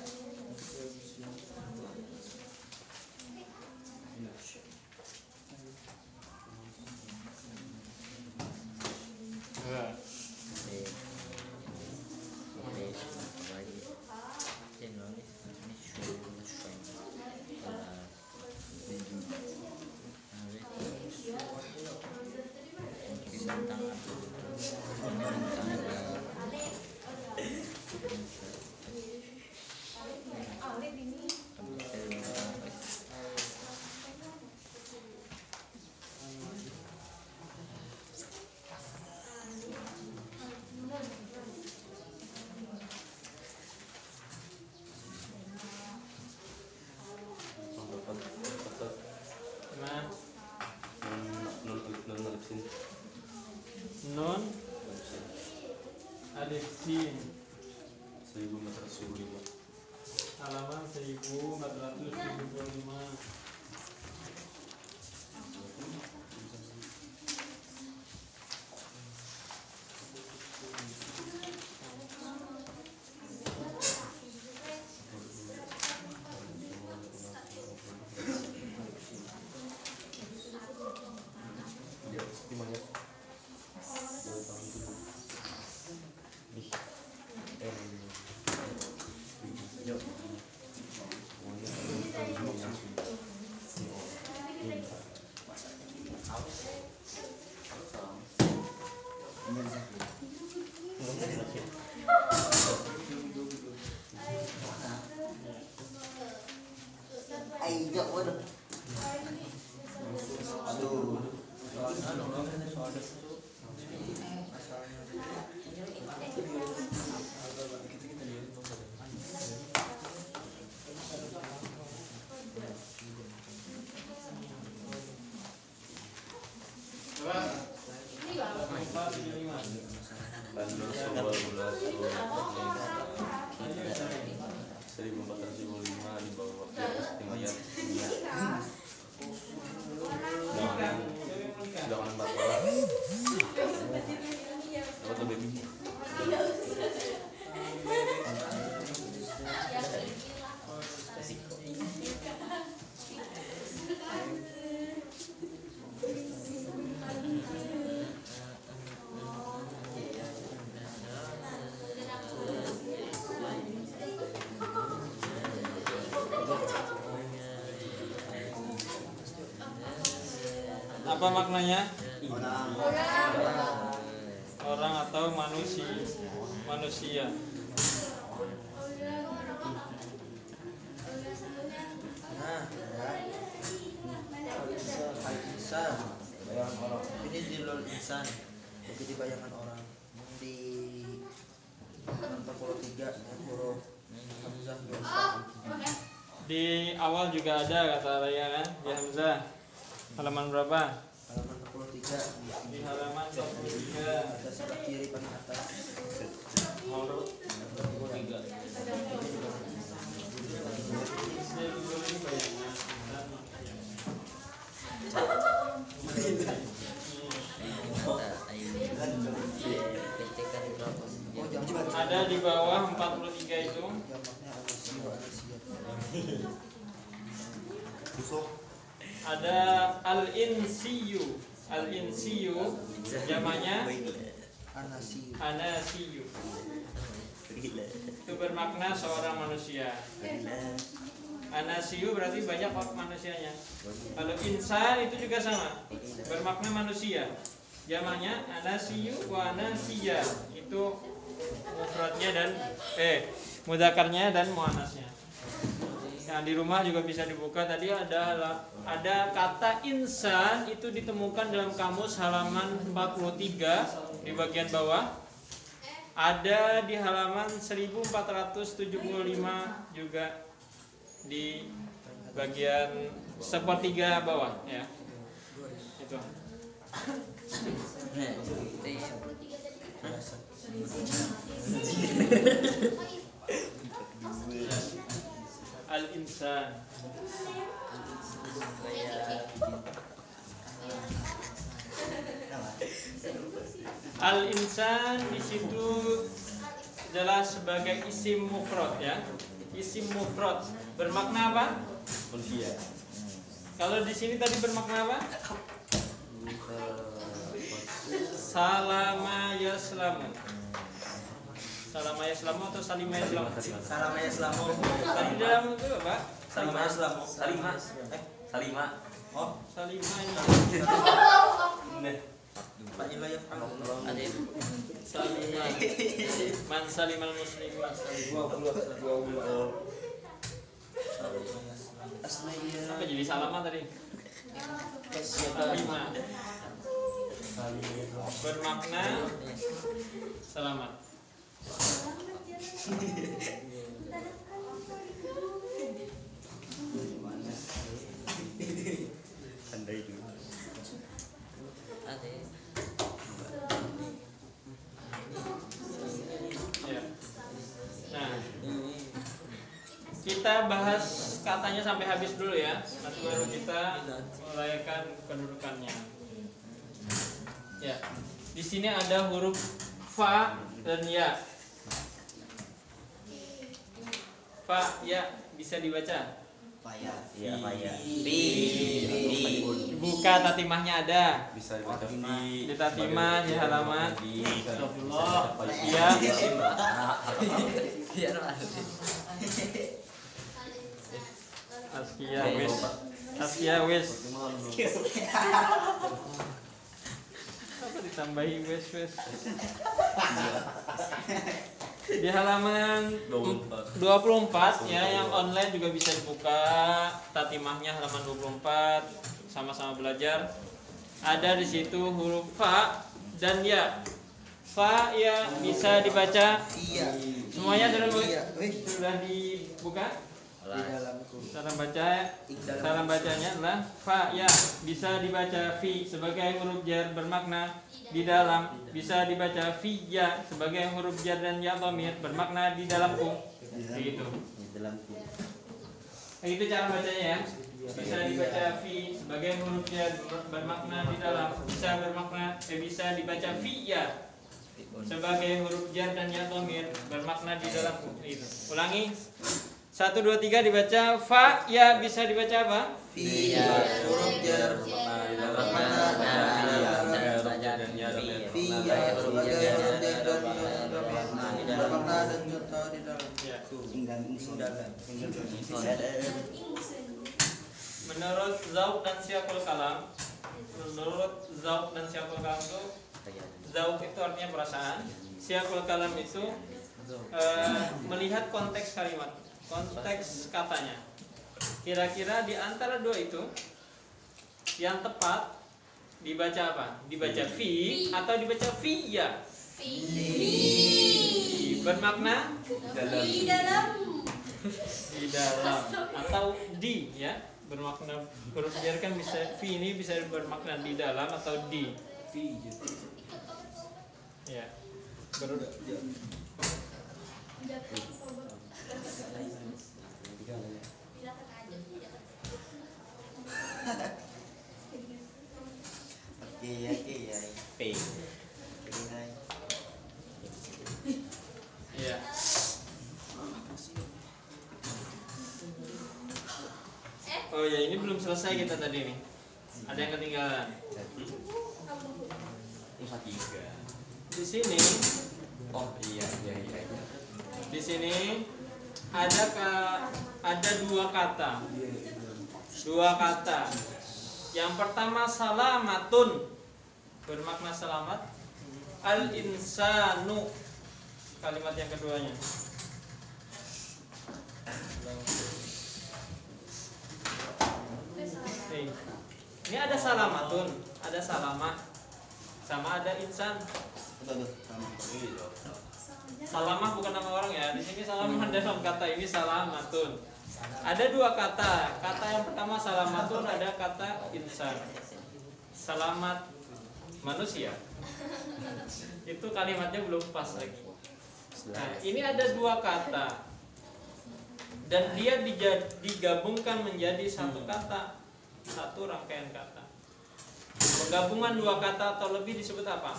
Nun alif sin 1475 halaman 1475. di bawah waktu istimewat sedangkan 4 orang dapat lebih Apa maknanya? Orang atau manusia. Ini di lol insan, jadi bayangan orang. Di 43 huruf hamzah. Di awal juga ada kata Raya kan? Di hamzah. Halaman berapa? Halaman 43. Di halaman 43. Ada sebelah kiri paling atas. Huruf 3. Ada di bawah 43 itu. Ada al-insiyu. Al-insiyu jamaknya Anasiyu. anasiyu. Itu bermakna seorang manusia. Anasiyu berarti banyak manusianya. Kalau insan itu juga sama, bermakna manusia. Jamaknya anasiyu wa anasiya. Itu mufradnya dan mudzakarnya dan muannasnya. Nah, di rumah juga bisa dibuka. Tadi ada kata insan itu ditemukan dalam kamus halaman 43 di bagian bawah. Ada di halaman 1475 juga di bagian sepertiga bawah ya. Itu. Al-insan. Al-insan di situ jelas sebagai isim mufrad ya. Isim mufrad bermakna apa? Manusia. Kalau di sini tadi bermakna apa? Salama yaslamu. Salama yaslamu atau salima yaslamu? Salama yaslamu. Tadi dalam itu apa? Salama yaslamu. Salima. Salima. Oh, Salima ini. Pak Ilo ya. Salima. Man salimal muslimin. Apa jadi salama tadi? Salima. Bermakna selamat. Andai dulu. Ya. Nah, kita bahas katanya sampai habis dulu ya. Nanti baru kita mulaikan kedudukannya. Ya, di sini ada huruf fa dan ya. Fa ya bisa dibaca. Paya. Iya, paya. Dibuka tatimahnya ada. Bisa dibaca fi. Di tatimah di halaman. Astagfirullah. Iya. Askia wis. Askia wis. Apa ditambahi wis. Di halaman 24 ya, yang online juga bisa dibuka tatimahnya halaman 24, sama-sama belajar. Ada di situ huruf fa dan ya. Fa ya bisa dibaca. Iya. Semuanya sudah Iya. sudah dibuka? Di dalamku. Salam bacanya adalah fa ya, bisa dibaca fi sebagai huruf jar bermakna di dalam, bisa dibaca fi ya sebagai huruf jar dan ya dhamir bermakna di dalamku. Begitu. Di dalamku. Itu cara bacanya ya. Bisa dibaca fi sebagai huruf jar bermakna di dalam, bisa dibaca fi ya sebagai huruf jar dan ya dhamir bermakna di dalamku. Itu. Ulangi. 1 2 3 dibaca fa ya, bisa dibaca apa? Fi huruf jar. Menurut Zauk dan Syiakul Kalam, itu Zauk itu artinya perasaan, Syiakul Kalam itu melihat konteks kalimat, konteks katanya. Kira-kira di antara dua itu yang tepat dibaca apa? Dibaca fi atau dibaca fiya? Bermakna di dalam atau di ya, bermakna huruf jar kan bisa, fi ini bisa bermakna di dalam atau di. Ya. Iya. Oh ya, ini belum selesai kita tadi nih. Ada yang ketinggalan. tiga. Di sini, Oh iya. di sini ada dua kata. Dua kata. Yang pertama salamatun, bermakna selamat. Al-insanu, kalimat yang keduanya. Ini ada salamatun, ada salamah, sama ada insan. Salamah bukan nama orang ya. Di sini salamah dalam kata ini salamatun. Ada dua kata. Kata yang pertama salamatun, ada kata insan. Selamat manusia. Itu kalimatnya belum pas lagi. Nah, ini ada dua kata. Dan dia digabungkan menjadi satu kata, satu rangkaian kata. Penggabungan dua kata atau lebih disebut apa?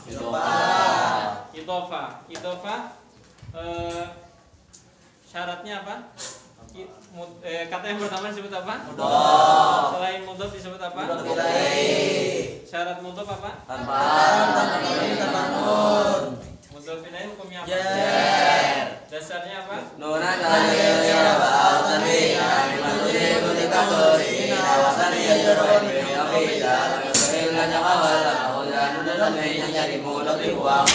Idhofah. Syaratnya apa? Kata yang pertama disebut apa? Mudhof. Selain mudhof disebut apa? Syarat mudhof apa? Tanpa nun. Mudhof ilaih hukumnya apa? Jar. Dasarnya apa? Nunan al-ghayya ba'al tanwin. Al-madri ketika bersih awasani yajrun bi afida. Illa jawal al-hudan nunan yang jadi mudhof dibuang.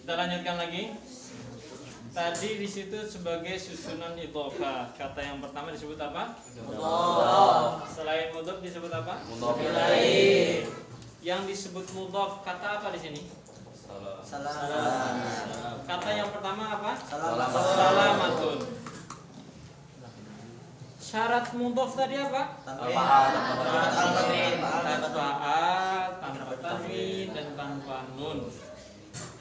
Kita lanjutkan lagi. Tadi di situ sebagai susunan idhofah. Kata yang pertama disebut apa? Mudhof. Selain mudhof disebut apa? Mudhof ilaih. Yang disebut mudhof kata apa di sini? Kata yang pertama apa? Salamatun. Syarat mudhof tadi apa? Tanpa a, tanpa tanwin dan tanpa nun.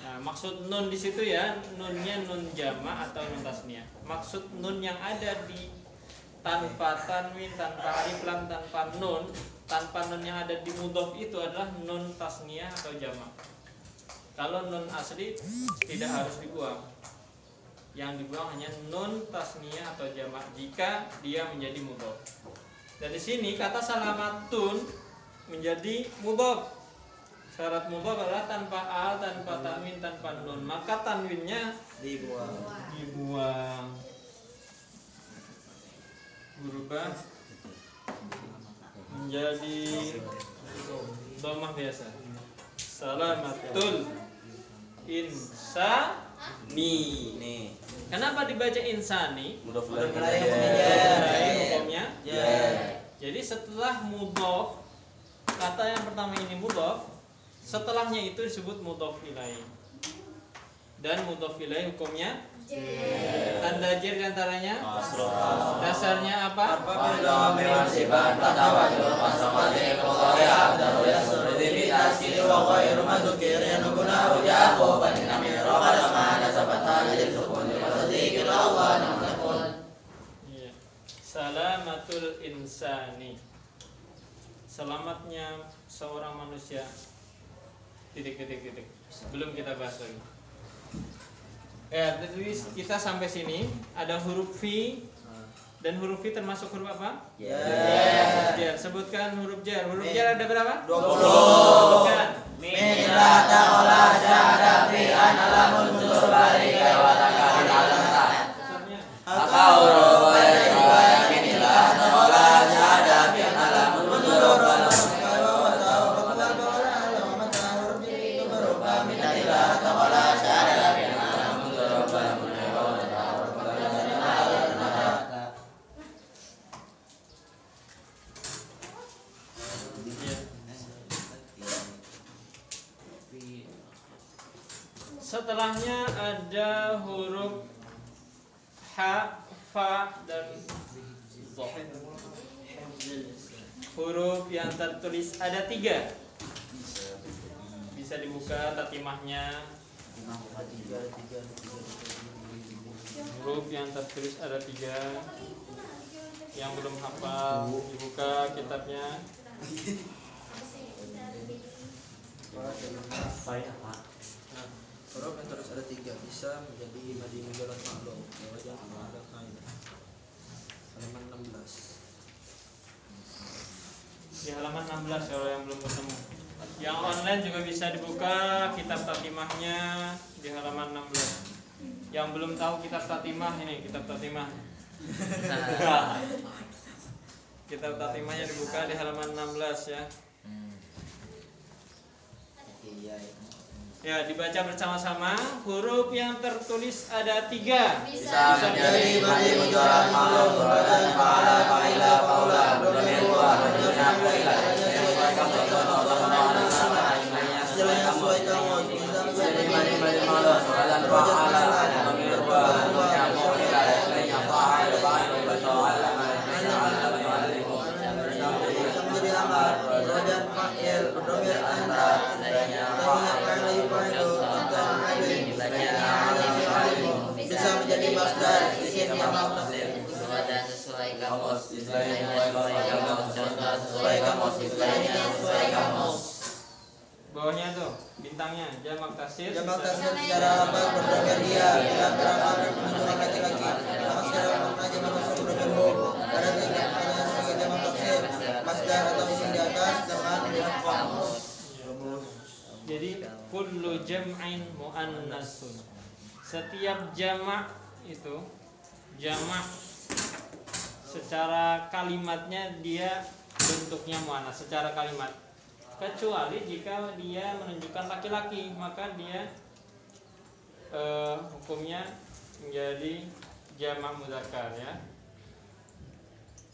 Nah, maksud nun di situ ya, nunnya nun jama' atau nun tasniyah. Maksud nun yang ada di tanpa tanwin, tanpa alif lam, tanpa nun yang ada di mudhof itu adalah nun tasniyah atau jama'. Kalau nun asli tidak harus dibuang. Yang dibuang hanya nun tasniyah atau jama' jika dia menjadi mudhof. Dan di sini kata salamatun menjadi mudhof. Syarat mudhof adalah tanpa al, tanpa tanwin, tanpa nun. Maka tanwinnya dibuang. Berubah menjadi dhammah biasa. Salamatul insani. Kenapa dibaca insani? Mudhof Hukumnya. Jadi setelah mudhof, kata yang pertama ini mudhof, setelahnya itu disebut mudhof ilaih. Dan mudhof ilaih hukumnya tanda jar diantaranya dasarnya apa? Salamatul insani, selamatnya seorang manusia. Titik. Belum kita bahas lagi. Ya, jadi kita sampai sini. Ada huruf fi. Dan huruf fi termasuk huruf apa? Jar. Sebutkan huruf jar. Huruf jar ada berapa? 20. Sebutkan. Min la taqala syahada fi analamul mudur barika wa taqala alam. Akauru wa ya min la taqala syahada fi analamul mudur barika wa taqala min la taqala syahada fi analamul mudur barika wa taqala setelahnya ada huruf ha, fa, dan dha. Huruf yang tertulis ada 3. Bisa dibuka tatimahnya. Huruf yang tertulis ada 3. Yang belum hafal dibuka kitabnya. Huruf yang terus ada 3 bisa menjadi madi mujarrad maklum. Wajah ada kain. Halaman 16. Di halaman 16 kalau yang belum ketemu. Yang online juga bisa dibuka kitab tatimahnya di halaman 16. Yang belum tahu kitab tatimah, ini kitab tatimah. Kitab tatimahnya dibuka di halaman 16 ya. Ya, dibaca bersama-sama. Huruf yang tertulis ada 3. Bisa menjadi madi mujarrad maklum. Berbadan fa'ala, fa'ila, fa'ula. Domir wa, domir fa'ila. Istilahnya sesuai kamus. Bisa menjadi madi maklum. Berbadan fa'ala, domir wa, domir fa'ila. Istilahnya fa'ala, fa'ila, fa'ala. Bisa menjadi amal. Berbadan fa'il, domir anta. Bisa menjadi masdar isim yang mutasil. Dan sesuai kamus. Sesuai kamus. Sesuai kamus. Bawahnya tuh bintangnya jamak taksir. Jamak taksir secara lafaz berdomir dia bila beramal dan menunjukkan laki-laki. Nama secara makna jamak taksir berdomir hum. Pada tingkatannya sebagai jamak taksir masdar atau isim di atas dengan kamus. Jadi kullu jam'in muannasun. Setiap jamak itu jamak secara kalimatnya dia bentuknya muannas secara kalimat. Kecuali jika dia menunjukkan laki-laki, maka dia hukumnya menjadi jamak muzakkar ya.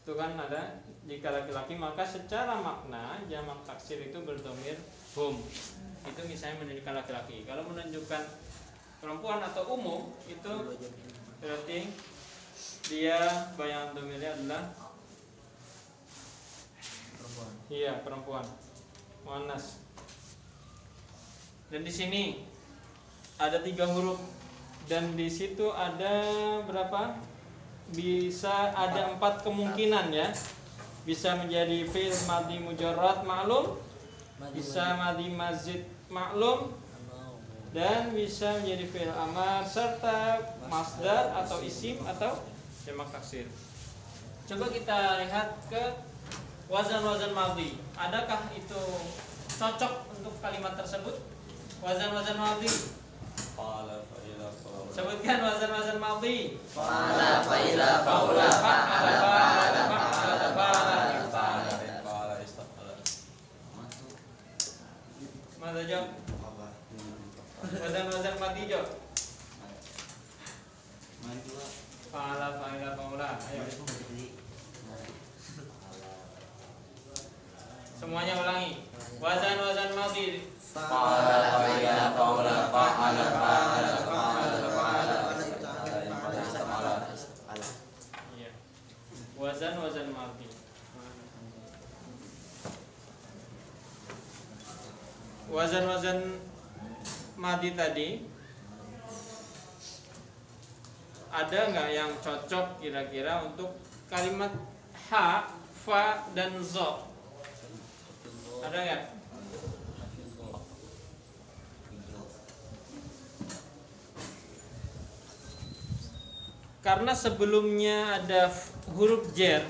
Itu kan ada jika laki-laki maka secara makna jamak taksir itu berdhamir hum. Itu misalnya menunjukkan laki-laki. Kalau menunjukkan perempuan atau umum itu berarti dia bayangan dhamirnya adalah perempuan. Iya, perempuan. Muannas. Dan di sini ada 3 huruf dan di situ ada berapa? Bisa ada 4 kemungkinan ya. Bisa menjadi fi'il madhi mujarrad maklum, bisa madhi mazid maklum, dan bisa menjadi fi'il amar serta masdar atau isim atau jamak taksir. Coba kita lihat ke wazan-wazan madhi. Adakah itu cocok untuk kalimat tersebut? Wazan-wazan madhi. Sebutkan wazan-wazan madhi. Fa'ala, fa'ila, fa'ula, fa'ala, fa'ala, fa'ala, fa'ala. Mana jawab? Wazan-wazan madhi jawab. Fa'ala, fa'ila, fa'ula. Ayo. Semuanya ulangi. Wazan-wazan madhi. Fa'ala, fa'ila, fa'ula, fa'ala, fa'ala, fa'ala, fa'ala. Iya. Wazan-wazan madhi. Wazan-wazan madhi tadi ada nggak yang cocok kira-kira untuk kalimat ha, fa, dan zo? Ada nggak? Karena sebelumnya ada huruf jar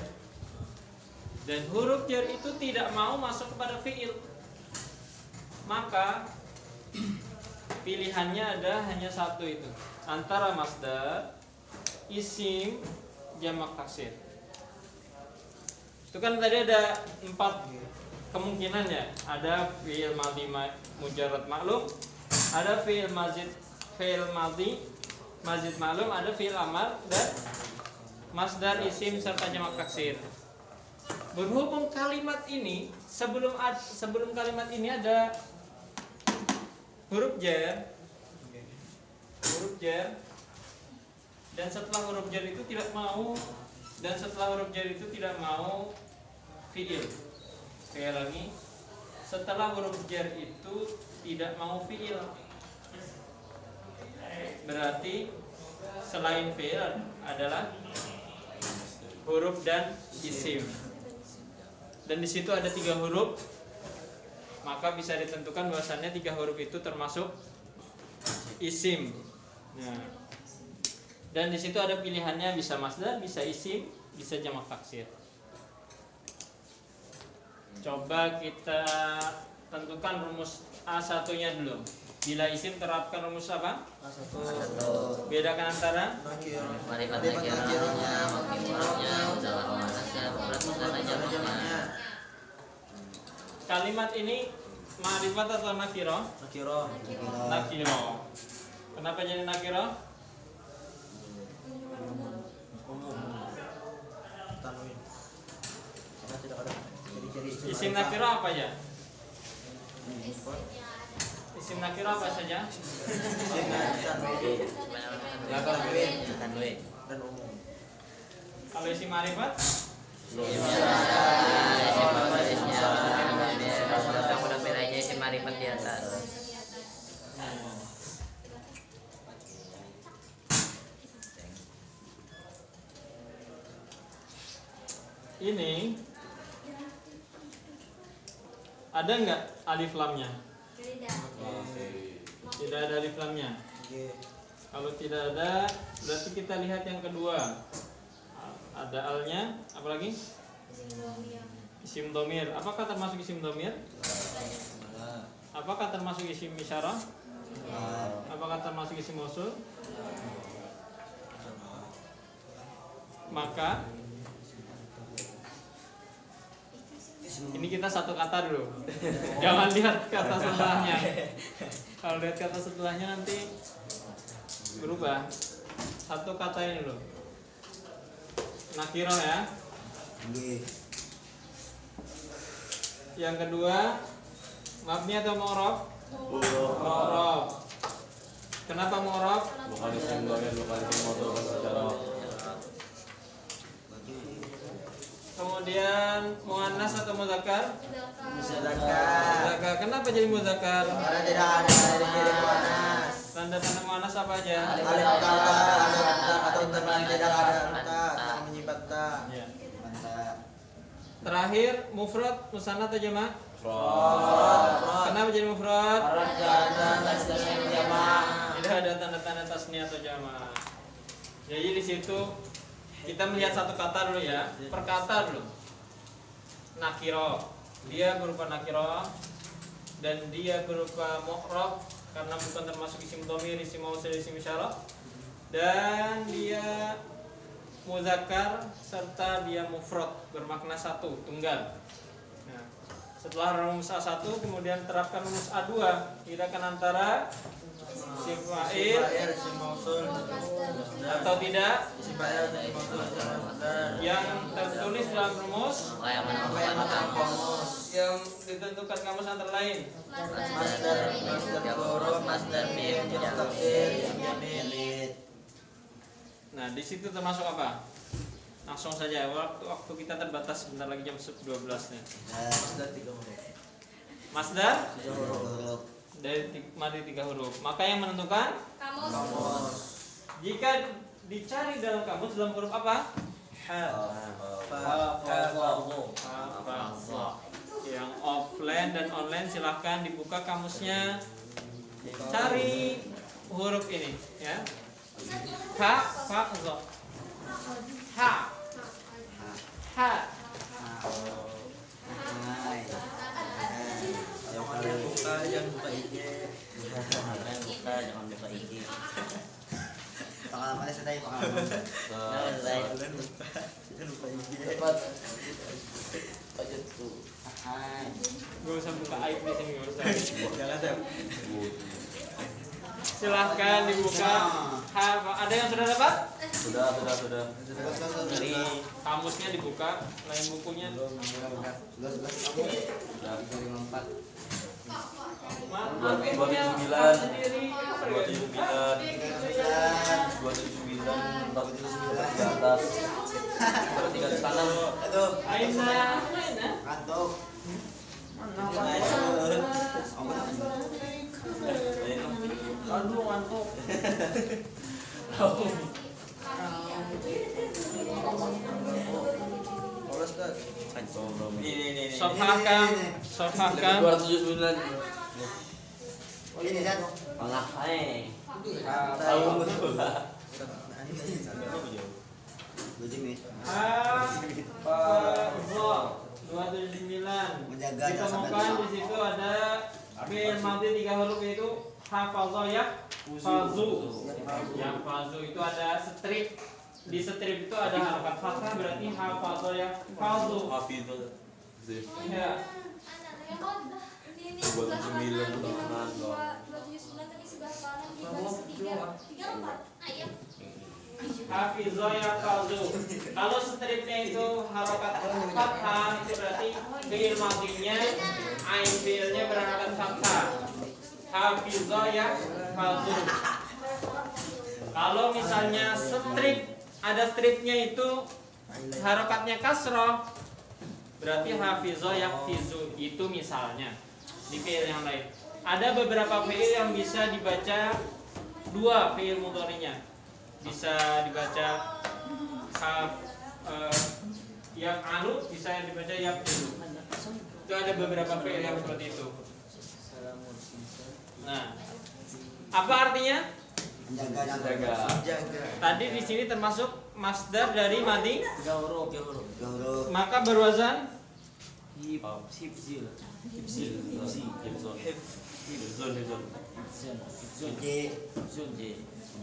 dan huruf jar itu tidak mau masuk kepada fiil, maka pilihannya ada hanya satu itu, antara masdar, isim, jamak taksir. Itu kan tadi ada 4 kemungkinan ya. Ada fi'il madhi mujarrad maklum, ada fi'il madhi mazid maklum, ada fi'il amar, dan masdar, isim serta jamak taksir. Berhubung kalimat ini sebelum kalimat ini ada huruf jar, huruf jar, dan setelah huruf jar itu tidak mau fiil. Sekali lagi, setelah huruf jar itu tidak mau fiil, berarti selain fiil adalah huruf dan isim. Dan di situ ada 3 huruf, maka bisa ditentukan bahwasannya 3 huruf itu termasuk isim. Nah, dan di situ ada pilihannya, bisa masdar, bisa isim, bisa jamak taksir. Coba kita tentukan rumus A1-nya dulu. Bila isim terapkan rumus apa? A1. Bedakan antara Nakir. Marifat nakirahnya, makimurahnya, usaha pemanasnya, berat musananya, jamaknya. kalimat ini ma'rifat atau nakiro? Nakiro. Nakiro. Kenapa jadi nakiro? Tanwin. Karena tidak ada ciri-ciri Isim nakiro apa ya? Isim nakiro apa saja? Tanwin dan umum. Kalau isim ma'rifat? Marifat di atas. Ini ada nggak alif lamnya? Tidak ada alif lamnya. Kalau tidak ada, berarti kita lihat yang kedua. Ada alnya, apa lagi? Isim domir. Apakah termasuk isim domir? Apakah termasuk isim isyarah? Apakah termasuk isim mausul? Maka ini kita satu kata dulu. Jangan lihat kata setelahnya. Kalau lihat kata setelahnya nanti berubah. Satu kata ini dulu. Nakirah ya. Yang kedua, mabni atau mu'rab? Mu'rab. Kenapa mu'rab? Bukan isim domir, bukan isim mausul secara Kemudian muannas atau muzakkar? Muzakkar. Muzakkar. Kenapa jadi muzakkar? Karena tidak ada ciri-ciri muannas. Tanda-tanda muannas apa aja? Alif kata atau teman tidak ada kata yang menyimpan ta. Ya. Terakhir, mufrad, musanna atau jamak? Kenapa jadi mufrad? Tidak ada tanda-tanda tasniah atau jamak. Jadi di situ kita melihat satu kata dulu ya, per kata dulu. Nakiro, dia berupa nakiro dan dia berupa mu'rab karena bukan termasuk isim dhamir, isim mausul, isim isyarah, dan dia muzakkar serta dia mufrad bermakna satu, tunggal. Nah, setelah rumus A1 kemudian terapkan rumus A2, bedakan antara isim fa'il Isim mausul atau tidak isim fa'il atau isim mausul secara masdar. yang tertulis dalam rumus Kayak mana Apa yang ada kamus? yang ditentukan kamus antara lain. Masdar huruf, masdar mim, jamak taksir, isim jamil. Nah, di situ termasuk apa? Langsung saja, waktu kita terbatas, sebentar lagi jam 12 nih. Masdar 3 huruf. Masdar 3 huruf. dari mati 3 huruf. Maka yang menentukan Kamus. jika dicari dalam kamus dalam huruf apa? Ha. Yang offline dan online silahkan dibuka kamusnya, cari huruf ini ya. Ha, fa, zo. Ha. Ha. Jangan buka IG. Jangan lupa IG. Pengalaman sedai pengalaman. Jangan lupa IG. Gak usah buka aib di sini, gak usah. Jangan deh. Silahkan dibuka. Ha, ada yang sudah dapat? sudah. Dari kamusnya dibuka, lain bukunya. Sudah. sendiri. 279 di atas. Tinggal di kanan. Aina. Kantuk. Aduh, ngantuk. Sofahkan. 279. Ini kan. Pengakai. Tahu betul. Hafazah 279. Menjaga Ditemukan di situ ada fi'il madhi 3 huruf yaitu hafazah yahfazu. Yahfazu itu ada strip. Di strip itu ada harakat fathah berarti hafazah yahfazu. Hafizah. Ya. 279 teman. Hafizah yahfazu. Kalau stripnya itu harakat fathah itu berarti fi'il madhinya ain fi'ilnya berharakat fathah. Hafizah yahfazu. Kalau misalnya ada stripnya itu harakatnya kasroh berarti hafizah yahfizu. Itu misalnya di fi'il yang lain. Ada beberapa fi'il yang bisa dibaca dua fi'il mudhari'nya. Bisa dibaca yaf'alu, bisa dibaca yaf'ilu. Itu ada beberapa fi'il yang seperti itu. Nah, apa artinya? Jaga. Tadi di sini termasuk masdar dari madhi, 3 huruf. maka berwazan Hifzil.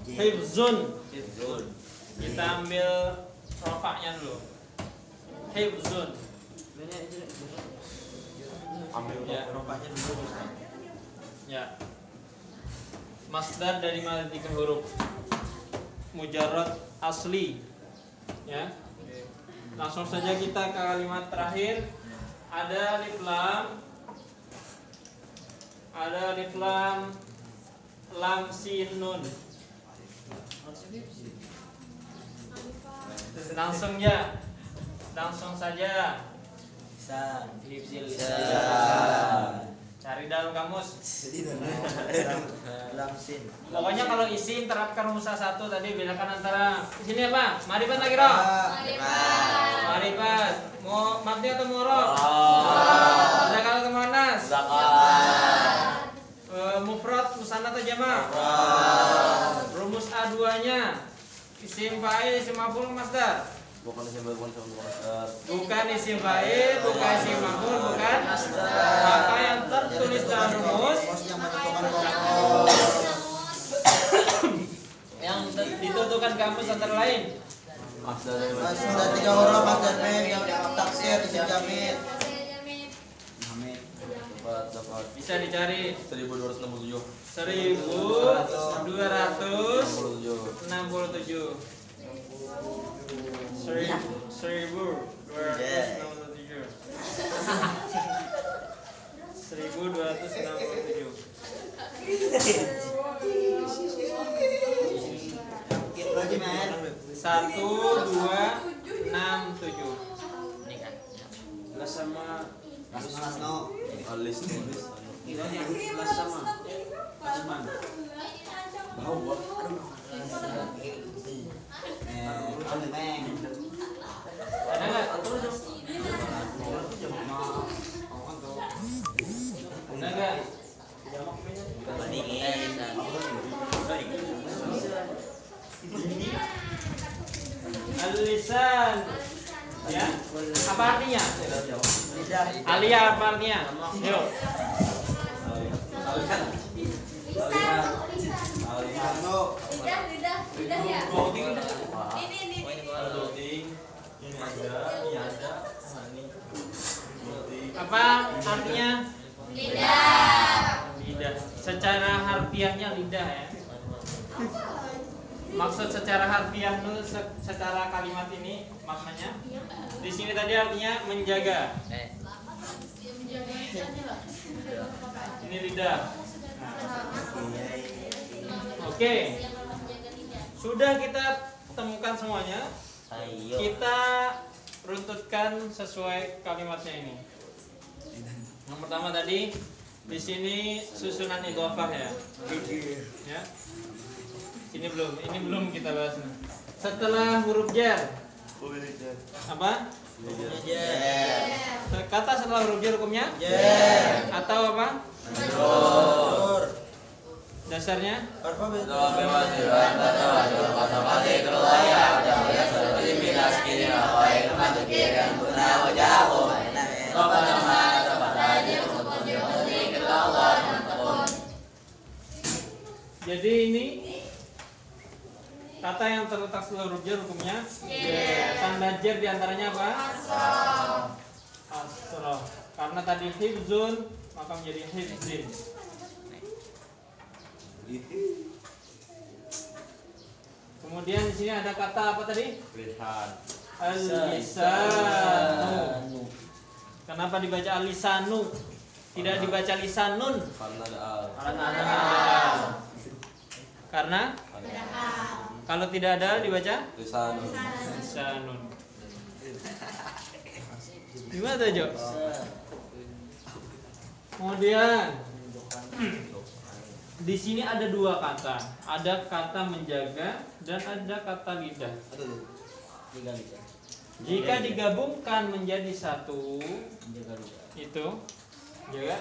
hifzun. Kita ambil rofaknya dulu. Hifzun. Ambil Ya. rupanya dulu Ustaz. Ya. Masdar dari madhi 3 huruf. Mujarrad asli. Ya. Langsung saja kita ke kalimat terakhir. Ada alif lam, lam sin nun. Langsung saja. Cari dalam kamus. Lamsin. Pokoknya kalau isim terapkan rumus 1 tadi bedakan antara sini apa? Marifat lagi roh. Marifat. Mau mabni atau murad? Zakar atau muannas? Mufrad, musanna atau jamak? Rumus A2-nya isim fa'il, isim maf'ul, masdar. Bukan isim fa'il, bukan masdar. Bukan isim fa'il, bukan isim maf'ul, bukan masdar. Maka yang tertulis dalam rumus Yang menentukan pokok. yang ditentukan kamus antara lain Masdar. Sudah 3 huruf masdar mem yang taksir isim jamid. Dapat bisa dicari 1267. 1267. 1267. Ini kan. Alis tulis. Ada nggak? Ada nggak? Al-lisan. Ya. Apa artinya? Alia apa artinya? Yuk. Lidah ya. Ini. Apa artinya? Lidah. Secara harfiahnya lidah ya. Maksud secara harfiah itu secara kalimat ini maknanya di sini tadi artinya menjaga. Menjaga lisannya, Pak. Ini lidah. Nah. Oke. Sudah kita temukan semuanya. Kita runtutkan sesuai kalimatnya ini. Yang pertama tadi di sini susunan idhofah ya. Ya. Ini belum kita bahas. Setelah huruf jar. Apa? Kata setelah huruf jar hukumnya? Atau apa? Dasarnya? Jadi ini kata yang terletak setelah huruf jar hukumnya tanda jar diantaranya apa? Asro. Karena tadi hifzun maka menjadi hifzin. Kemudian di sini ada kata apa tadi? Al-lisanu. Kenapa dibaca al-lisanu? Tidak dibaca lisanun? Karena ada al. Karena kalau tidak ada dibaca lisanun. Gimana tuh, Jo? Kemudian di sini ada dua kata. Ada kata menjaga dan ada kata lidah. Jika digabungkan menjadi satu, itu jaga.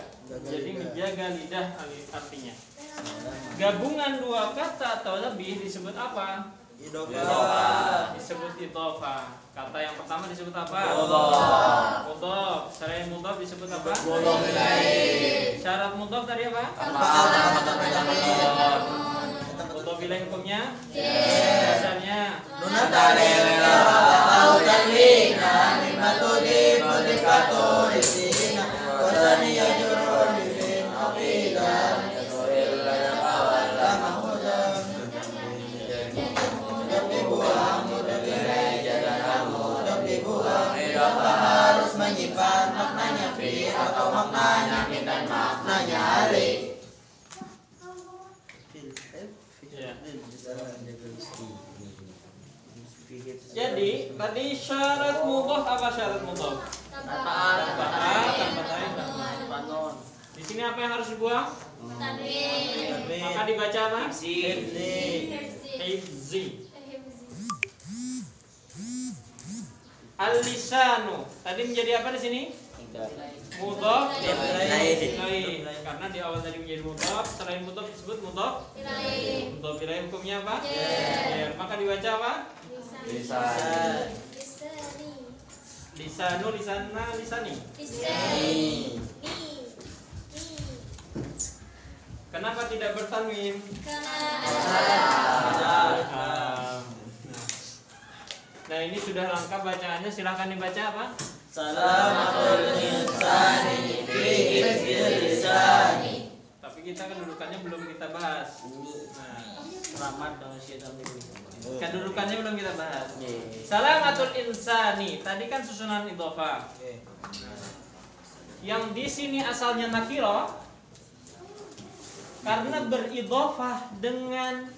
Jadi menjaga lidah artinya. Gabungan dua kata atau lebih disebut apa? Idhofah. Disebut idhofah. Kata yang pertama disebut apa? Mudhof. Selain mudhof disebut apa? Syarat mudhof tadi apa? Mudhof ilaih hukumnya? Dasarnya harus menyimpan maknanya fi atau maknanya min dan maknanya ali. Jadi tadi syarat mudhof apa syarat mudhof? Di sini apa yang harus dibuang? Maka dibaca apa? Hifzi. Al-lisanu. Tadi menjadi apa di sini? Mudhof ilaih. Karena di awal tadi menjadi mudhof, selain mudhof disebut mudhof ilaih. Mudhof ilaih hukumnya apa? Maka dibaca apa? Lisanu, lisana, lisani. Kenapa tidak bertanwin? Nah ini sudah lengkap bacaannya, silahkan dibaca apa? Salamatul insani fi hifdzil lisani. Tapi kita kedudukannya belum kita bahas. Kedudukannya belum kita bahas. Salamatul insani, tadi kan susunan idhofah. Yang di sini asalnya nakiro, karena beridhofah dengan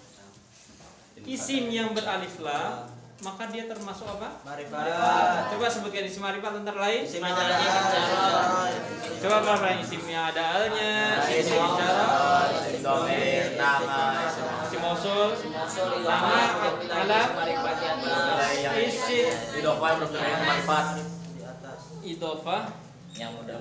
isim yang beralif lam, maka dia termasuk apa? Marifat. Coba sebutkan isim marifat antara lain. Isim Coba apa isimnya ada alnya, isim isyarat, isim dhamir, nama, isim mausul, nama, alam, isim idhofah yang mudah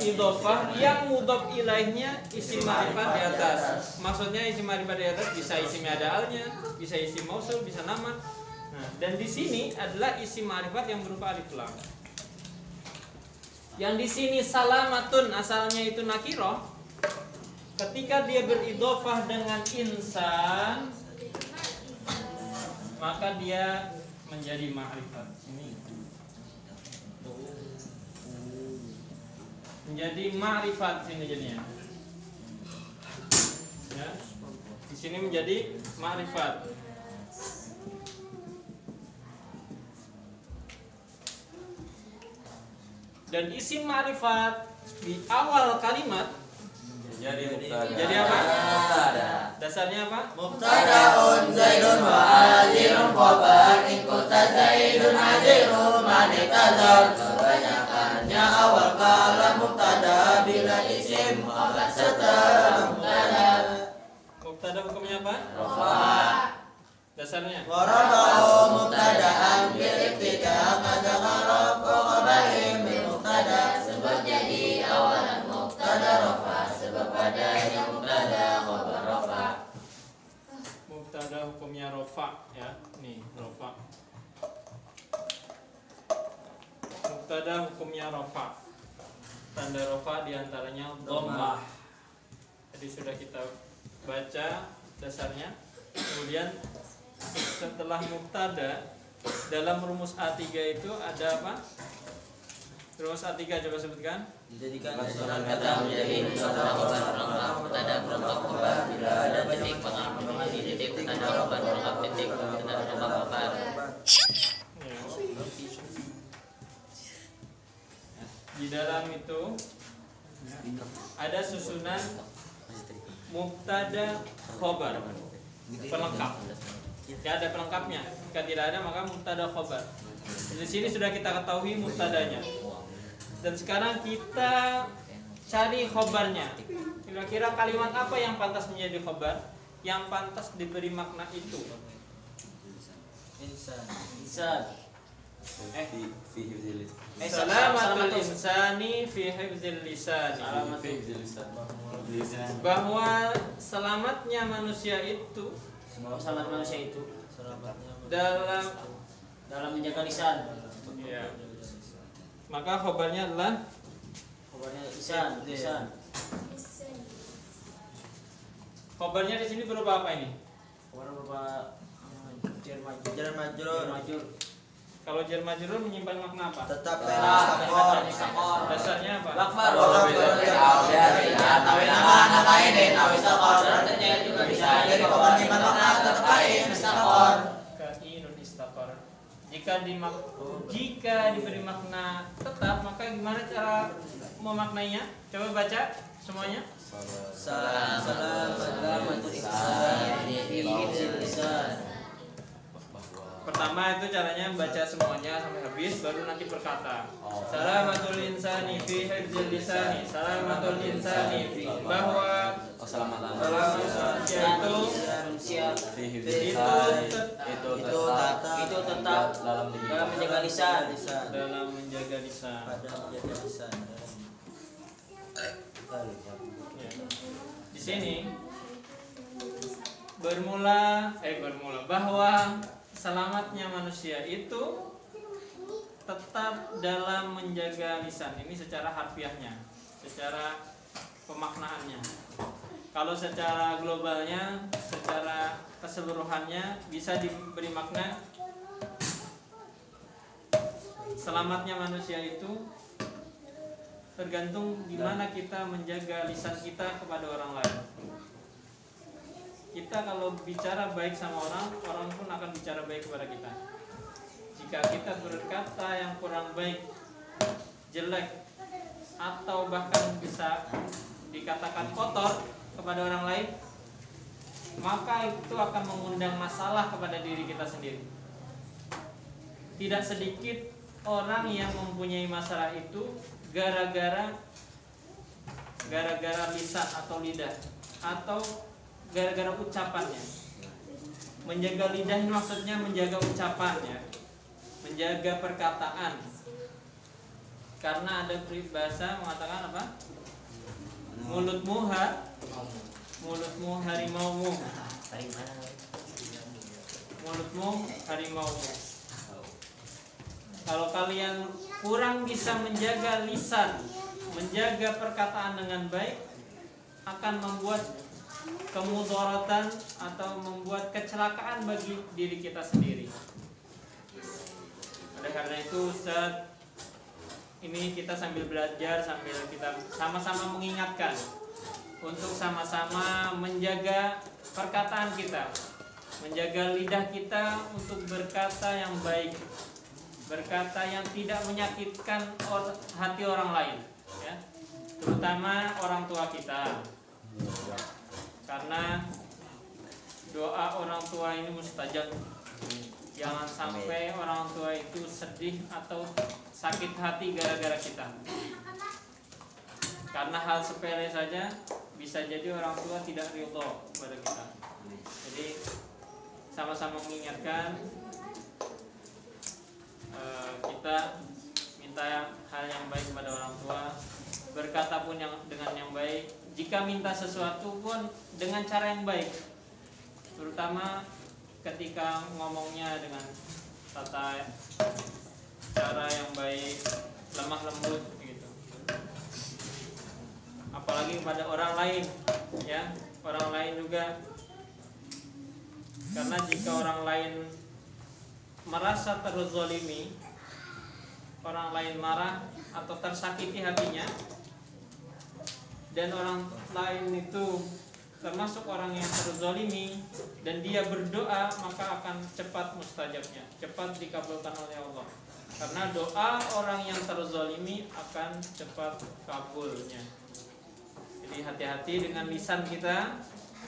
idhofah yang mudhof ilaihnya isim marifat di atas. Maksudnya isim marifat di atas bisa isim ada alnya, bisa isim mausul, bisa nama. Nah, dan di sini adalah isim marifat yang berupa alif lam. Yang di sini salamatun asalnya itu nakiro. Ketika dia beridhofah dengan insan, maka dia menjadi ma'rifat. Ini menjadi ma'rifat sini jadinya. Ya. Di sini menjadi ma'rifat. Dan isim ma'rifat di awal kalimat Jadi mubtada. Jadi apa? Mubtada. Dasarnya apa? Mubtadaun Zaidun wa ajirun khobar in kunta Zaidun ajirun manitazar. Kebanyakannya awal kalam mubtada bila isim khobar setelah mubtada. Mubtada hukumnya apa? Rafa. Dasarnya. Warafa'u mubtada'an bil ibtida' kadang khobarin bil mubtada. Sebab jadi awalan mubtada rafa. Sebab padanya mubtada khobar rafa. Mubtada hukumnya rofa ya. Nih, rofa. Mubtada hukumnya rofa. Tanda rofa diantaranya dhammah. Jadi sudah kita baca dasarnya. Kemudian setelah mubtada dalam rumus A3 itu ada apa? Rumus A3 coba sebutkan. Dijadikan Susunan kata menjadi mubtada khobar merangkap mubtada merangkap khobar bila ada titik pengaruh di titik tanda khobar merangkap titik tanda merangkap khobar. Ya. Di dalam itu ada susunan mubtada khobar pelengkap. Ya, ada pelengkapnya. Jika tidak ada maka mubtada khobar. Di sini sudah kita ketahui mubtadanya. Dan sekarang kita cari khobarnya. Kira-kira kalimat apa yang pantas menjadi khobar? Yang pantas diberi makna itu. insan. Fi hifdzil Salamatul insani fi hifdzil lisani. Bahwa selamatnya manusia itu Selamat manusia itu dalam menjaga lisan. ya. Maka khobarnya adalah Kabarnya lisan. khobarnya di sini berupa apa ini? Kabar berupa jar Jar majrur majur. Kalau jar majrur menyimpan makna apa? tetap Tetap mustaqor. Dasarnya apa? Lakbar. Jadi khobar iman makna tetap lain mustaqor. Kainun istaqor. Jika diberi makna tetap, maka gimana cara memaknainya? Coba baca semuanya. Salamatul Lisan. Pertama itu caranya baca semuanya sampai habis, baru nanti berkata. Salamatul insani fi hifdzil lisani. Salamatul insani fi bahwa Selamat manusia Itu tetap dalam menjaga lisan. dalam menjaga lisan. pada menjaga lisan. Ya. Di sini bermula bahwa selamatnya manusia itu tetap dalam menjaga lisan. Ini secara harfiahnya, secara pemaknaannya. Kalau secara globalnya, secara keseluruhannya bisa diberi makna selamatnya manusia itu tergantung gimana kita menjaga lisan kita kepada orang lain. Kita kalau bicara baik sama orang, orang pun akan bicara baik kepada kita. Jika kita berkata yang kurang baik, jelek, atau bahkan bisa dikatakan kotor kepada orang lain, maka itu akan mengundang masalah kepada diri kita sendiri. Tidak sedikit orang yang mempunyai masalah itu gara-gara lisan atau lidah, atau gara-gara ucapannya. Menjaga lidah ini maksudnya menjaga ucapannya, menjaga perkataan. Karena ada peribahasa mengatakan apa? Mulutmu harimaumu. Mulutmu harimaumu. Kalau kalian kurang bisa menjaga lisan, menjaga perkataan dengan baik, akan membuat kemudaratan atau membuat kecelakaan bagi diri kita sendiri. Oleh karena itu, Ustaz, ini kita sambil belajar, sambil kita sama-sama mengingatkan untuk sama-sama menjaga perkataan kita, menjaga lidah kita untuk berkata yang baik, berkata yang tidak menyakitkan hati orang lain, ya, terutama orang tua kita. Karena doa orang tua ini mustajab. Jangan sampai orang tua itu sedih atau sakit hati gara-gara kita. Karena hal sepele saja bisa jadi orang tua tidak ridho kepada kita. Jadi sama-sama mengingatkan, kita minta hal yang baik kepada orang tua, berkata pun dengan yang baik. Jika minta sesuatu pun dengan cara yang baik, terutama ketika ngomongnya dengan cara yang baik, lemah lembut gitu. Apalagi kepada orang lain, ya, orang lain juga. Karena jika orang lain merasa terzolimi, orang lain marah atau tersakiti hatinya, dan orang lain itu termasuk orang yang terzolimi dan dia berdoa, maka akan cepat mustajabnya, cepat dikabulkan oleh Allah. Karena doa orang yang terzolimi akan cepat kabulnya. Jadi hati-hati dengan lisan kita,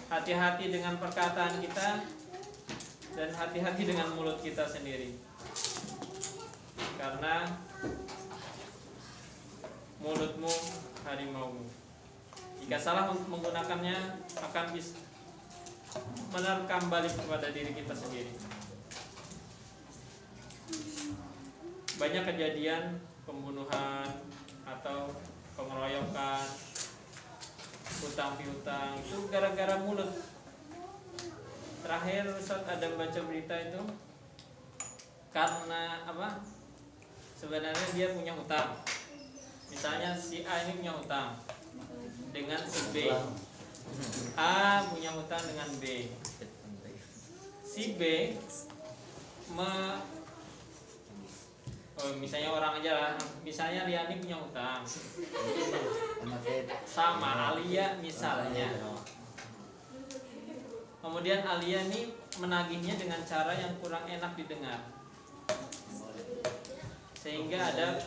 hati-hati dengan perkataan kita, dan hati-hati dengan mulut kita sendiri. Karena mulutmu harimaumu. Jika salah menggunakannya akan bisa menerkam balik kepada diri kita sendiri. Banyak kejadian pembunuhan atau pengeroyokan, hutang piutang itu gara-gara mulut. Terakhir Ustaz ada baca berita itu karena apa? Sebenarnya dia punya hutang. Misalnya si A ini punya hutang dengan si B. A punya hutang dengan B. Si B misalnya orang aja lah. Misalnya Liani punya hutang sama Alia misalnya. Kemudian Alia ini menagihnya dengan cara yang kurang enak didengar, sehingga ada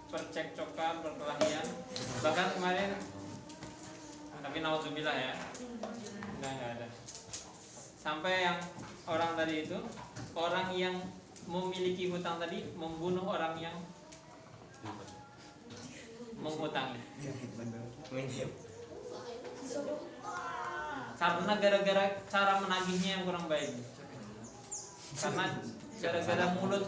percekcokan, perkelahian. Bahkan kemarin, tapi naudzubillah ya, enggak ada. Sampai yang orang tadi itu, orang yang memiliki hutang tadi membunuh orang yang menghutangi. Karena gara-gara cara menagihnya yang kurang baik. Karena gara-gara mulut.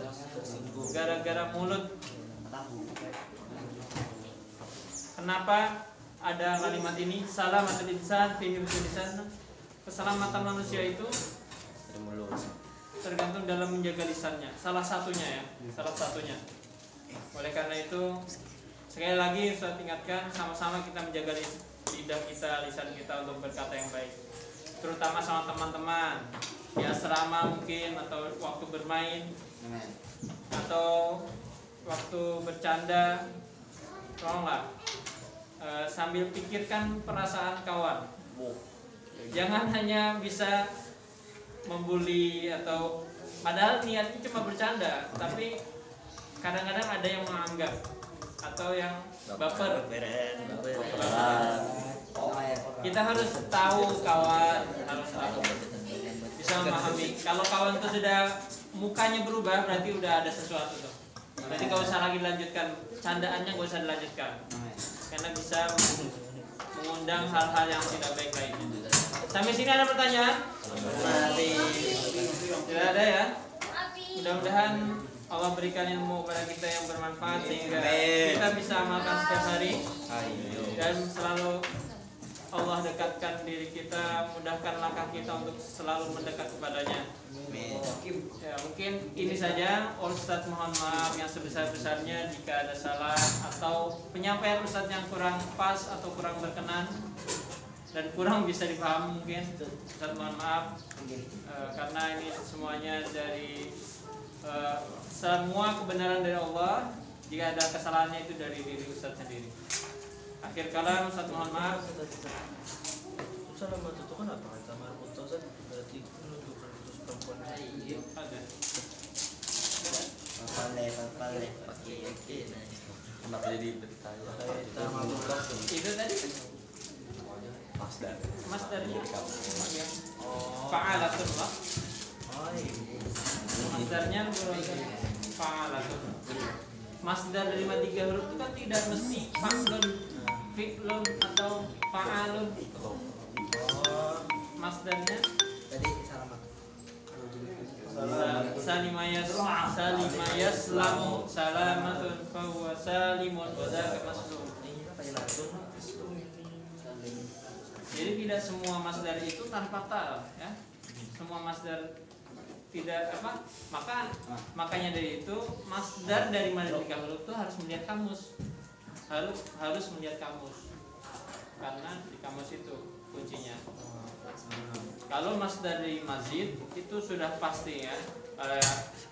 Kenapa ada kalimat ini? Salamatul insan fi hifdzil lisan. Keselamatan manusia itu tergantung dalam menjaga lisannya. Salah satunya. Oleh karena itu, sekali lagi saya ingatkan, sama-sama kita menjaga lidah kita, lisan kita untuk berkata yang baik. Terutama sama teman-teman di asrama mungkin, atau waktu bermain, atau waktu bercanda. Tolonglah sambil pikirkan perasaan kawan. Jangan hanya bisa membuli atau padahal niatnya cuma bercanda, tapi kadang-kadang ada yang menganggap atau yang baper. Kita harus tahu kawan, bisa memahami. Kalau kawan itu sudah mukanya berubah, berarti udah ada sesuatu tuh. Berarti gak usah lagi lanjutkan candaannya, gak usah dilanjutkan, karena bisa mengundang hal-hal yang tidak baik lainnya. Sampai sini ada pertanyaan? Tidak ada ya? Mudah-mudahan Allah berikan ilmu kepada kita yang bermanfaat sehingga kita bisa amalkan setiap hari, dan selalu Allah dekatkan diri kita, mudahkan langkah kita untuk selalu mendekat kepadanya. Ya, mungkin ini saja. Ustadz mohon maaf yang sebesar-besarnya jika ada salah atau penyampaian Ustadz yang kurang pas atau kurang berkenan dan kurang bisa dipaham mungkin. Ustadz mohon maaf, karena ini semuanya dari semua kebenaran dari Allah. Jika ada kesalahannya itu dari diri Ustadz sendiri. Akhir kalam, Ustadz mohon maaf. Salam itu kan apa? Kamar putus berarti menunjukkan putus perempuan. Ada. Papale pakai Kenapa jadi bertanya? Kamar putus Itu tadi. Masdar. Masdarnya ya. Fa'alatun lah. Masdarnya fa'alatun. Masdar dari 3 huruf itu kan tidak mesti fa'lun, fi'lun atau fa'alun. Masdarnya Tadi salamat. Salimayas lamu salamatun fahuwa salimun wa dzaka maslum. Jadi tidak semua masdar itu tanpa ta, ya. Semua masdar tidak apa? Makanya dari itu masdar dari 3 huruf itu harus melihat kamus. Harus melihat kamus. Karena di kamus itu kuncinya. Kalau masdar dari mazid itu sudah pasti ya.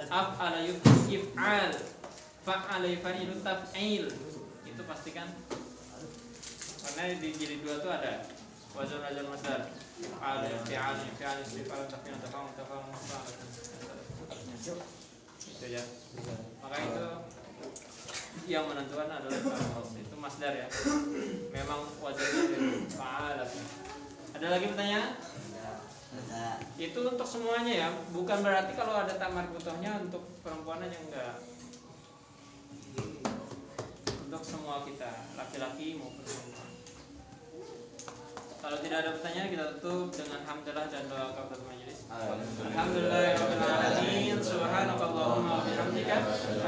Af'ala yuf'al, fa'ala yuf'ilu taf'il. Itu pasti kan? Karena di jilid 2 itu ada wazan masdar. Fi'al, istif'al, taf'il, tafa'ul. Itu ya. Maka itu yang menentukan adalah itu masdar ya. Memang wazannya dari fa'al. Ada lagi pertanyaan? Itu untuk semuanya ya, bukan berarti kalau ada tamar butuhnya untuk perempuan aja, enggak. Untuk semua kita, laki-laki maupun perempuan. Kalau tidak ada pertanyaan, kita tutup dengan hamdalah dan doa kafaratul majelis. Alhamdulillahirabbil alamin, subhanakallahumma wa bihamdika,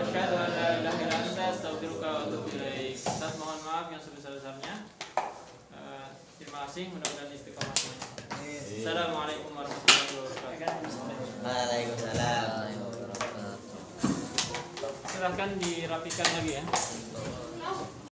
asyhadu an la ilaha illa anta, astaghfiruka wa atubu ilaik. Ustaz mohon maaf yang sebesar-besarnya. Terima kasih, mudah-mudahan istiqomah semuanya. Assalamualaikum warahmatullahi wabarakatuh. Waalaikumsalam. Silahkan dirapikan lagi ya.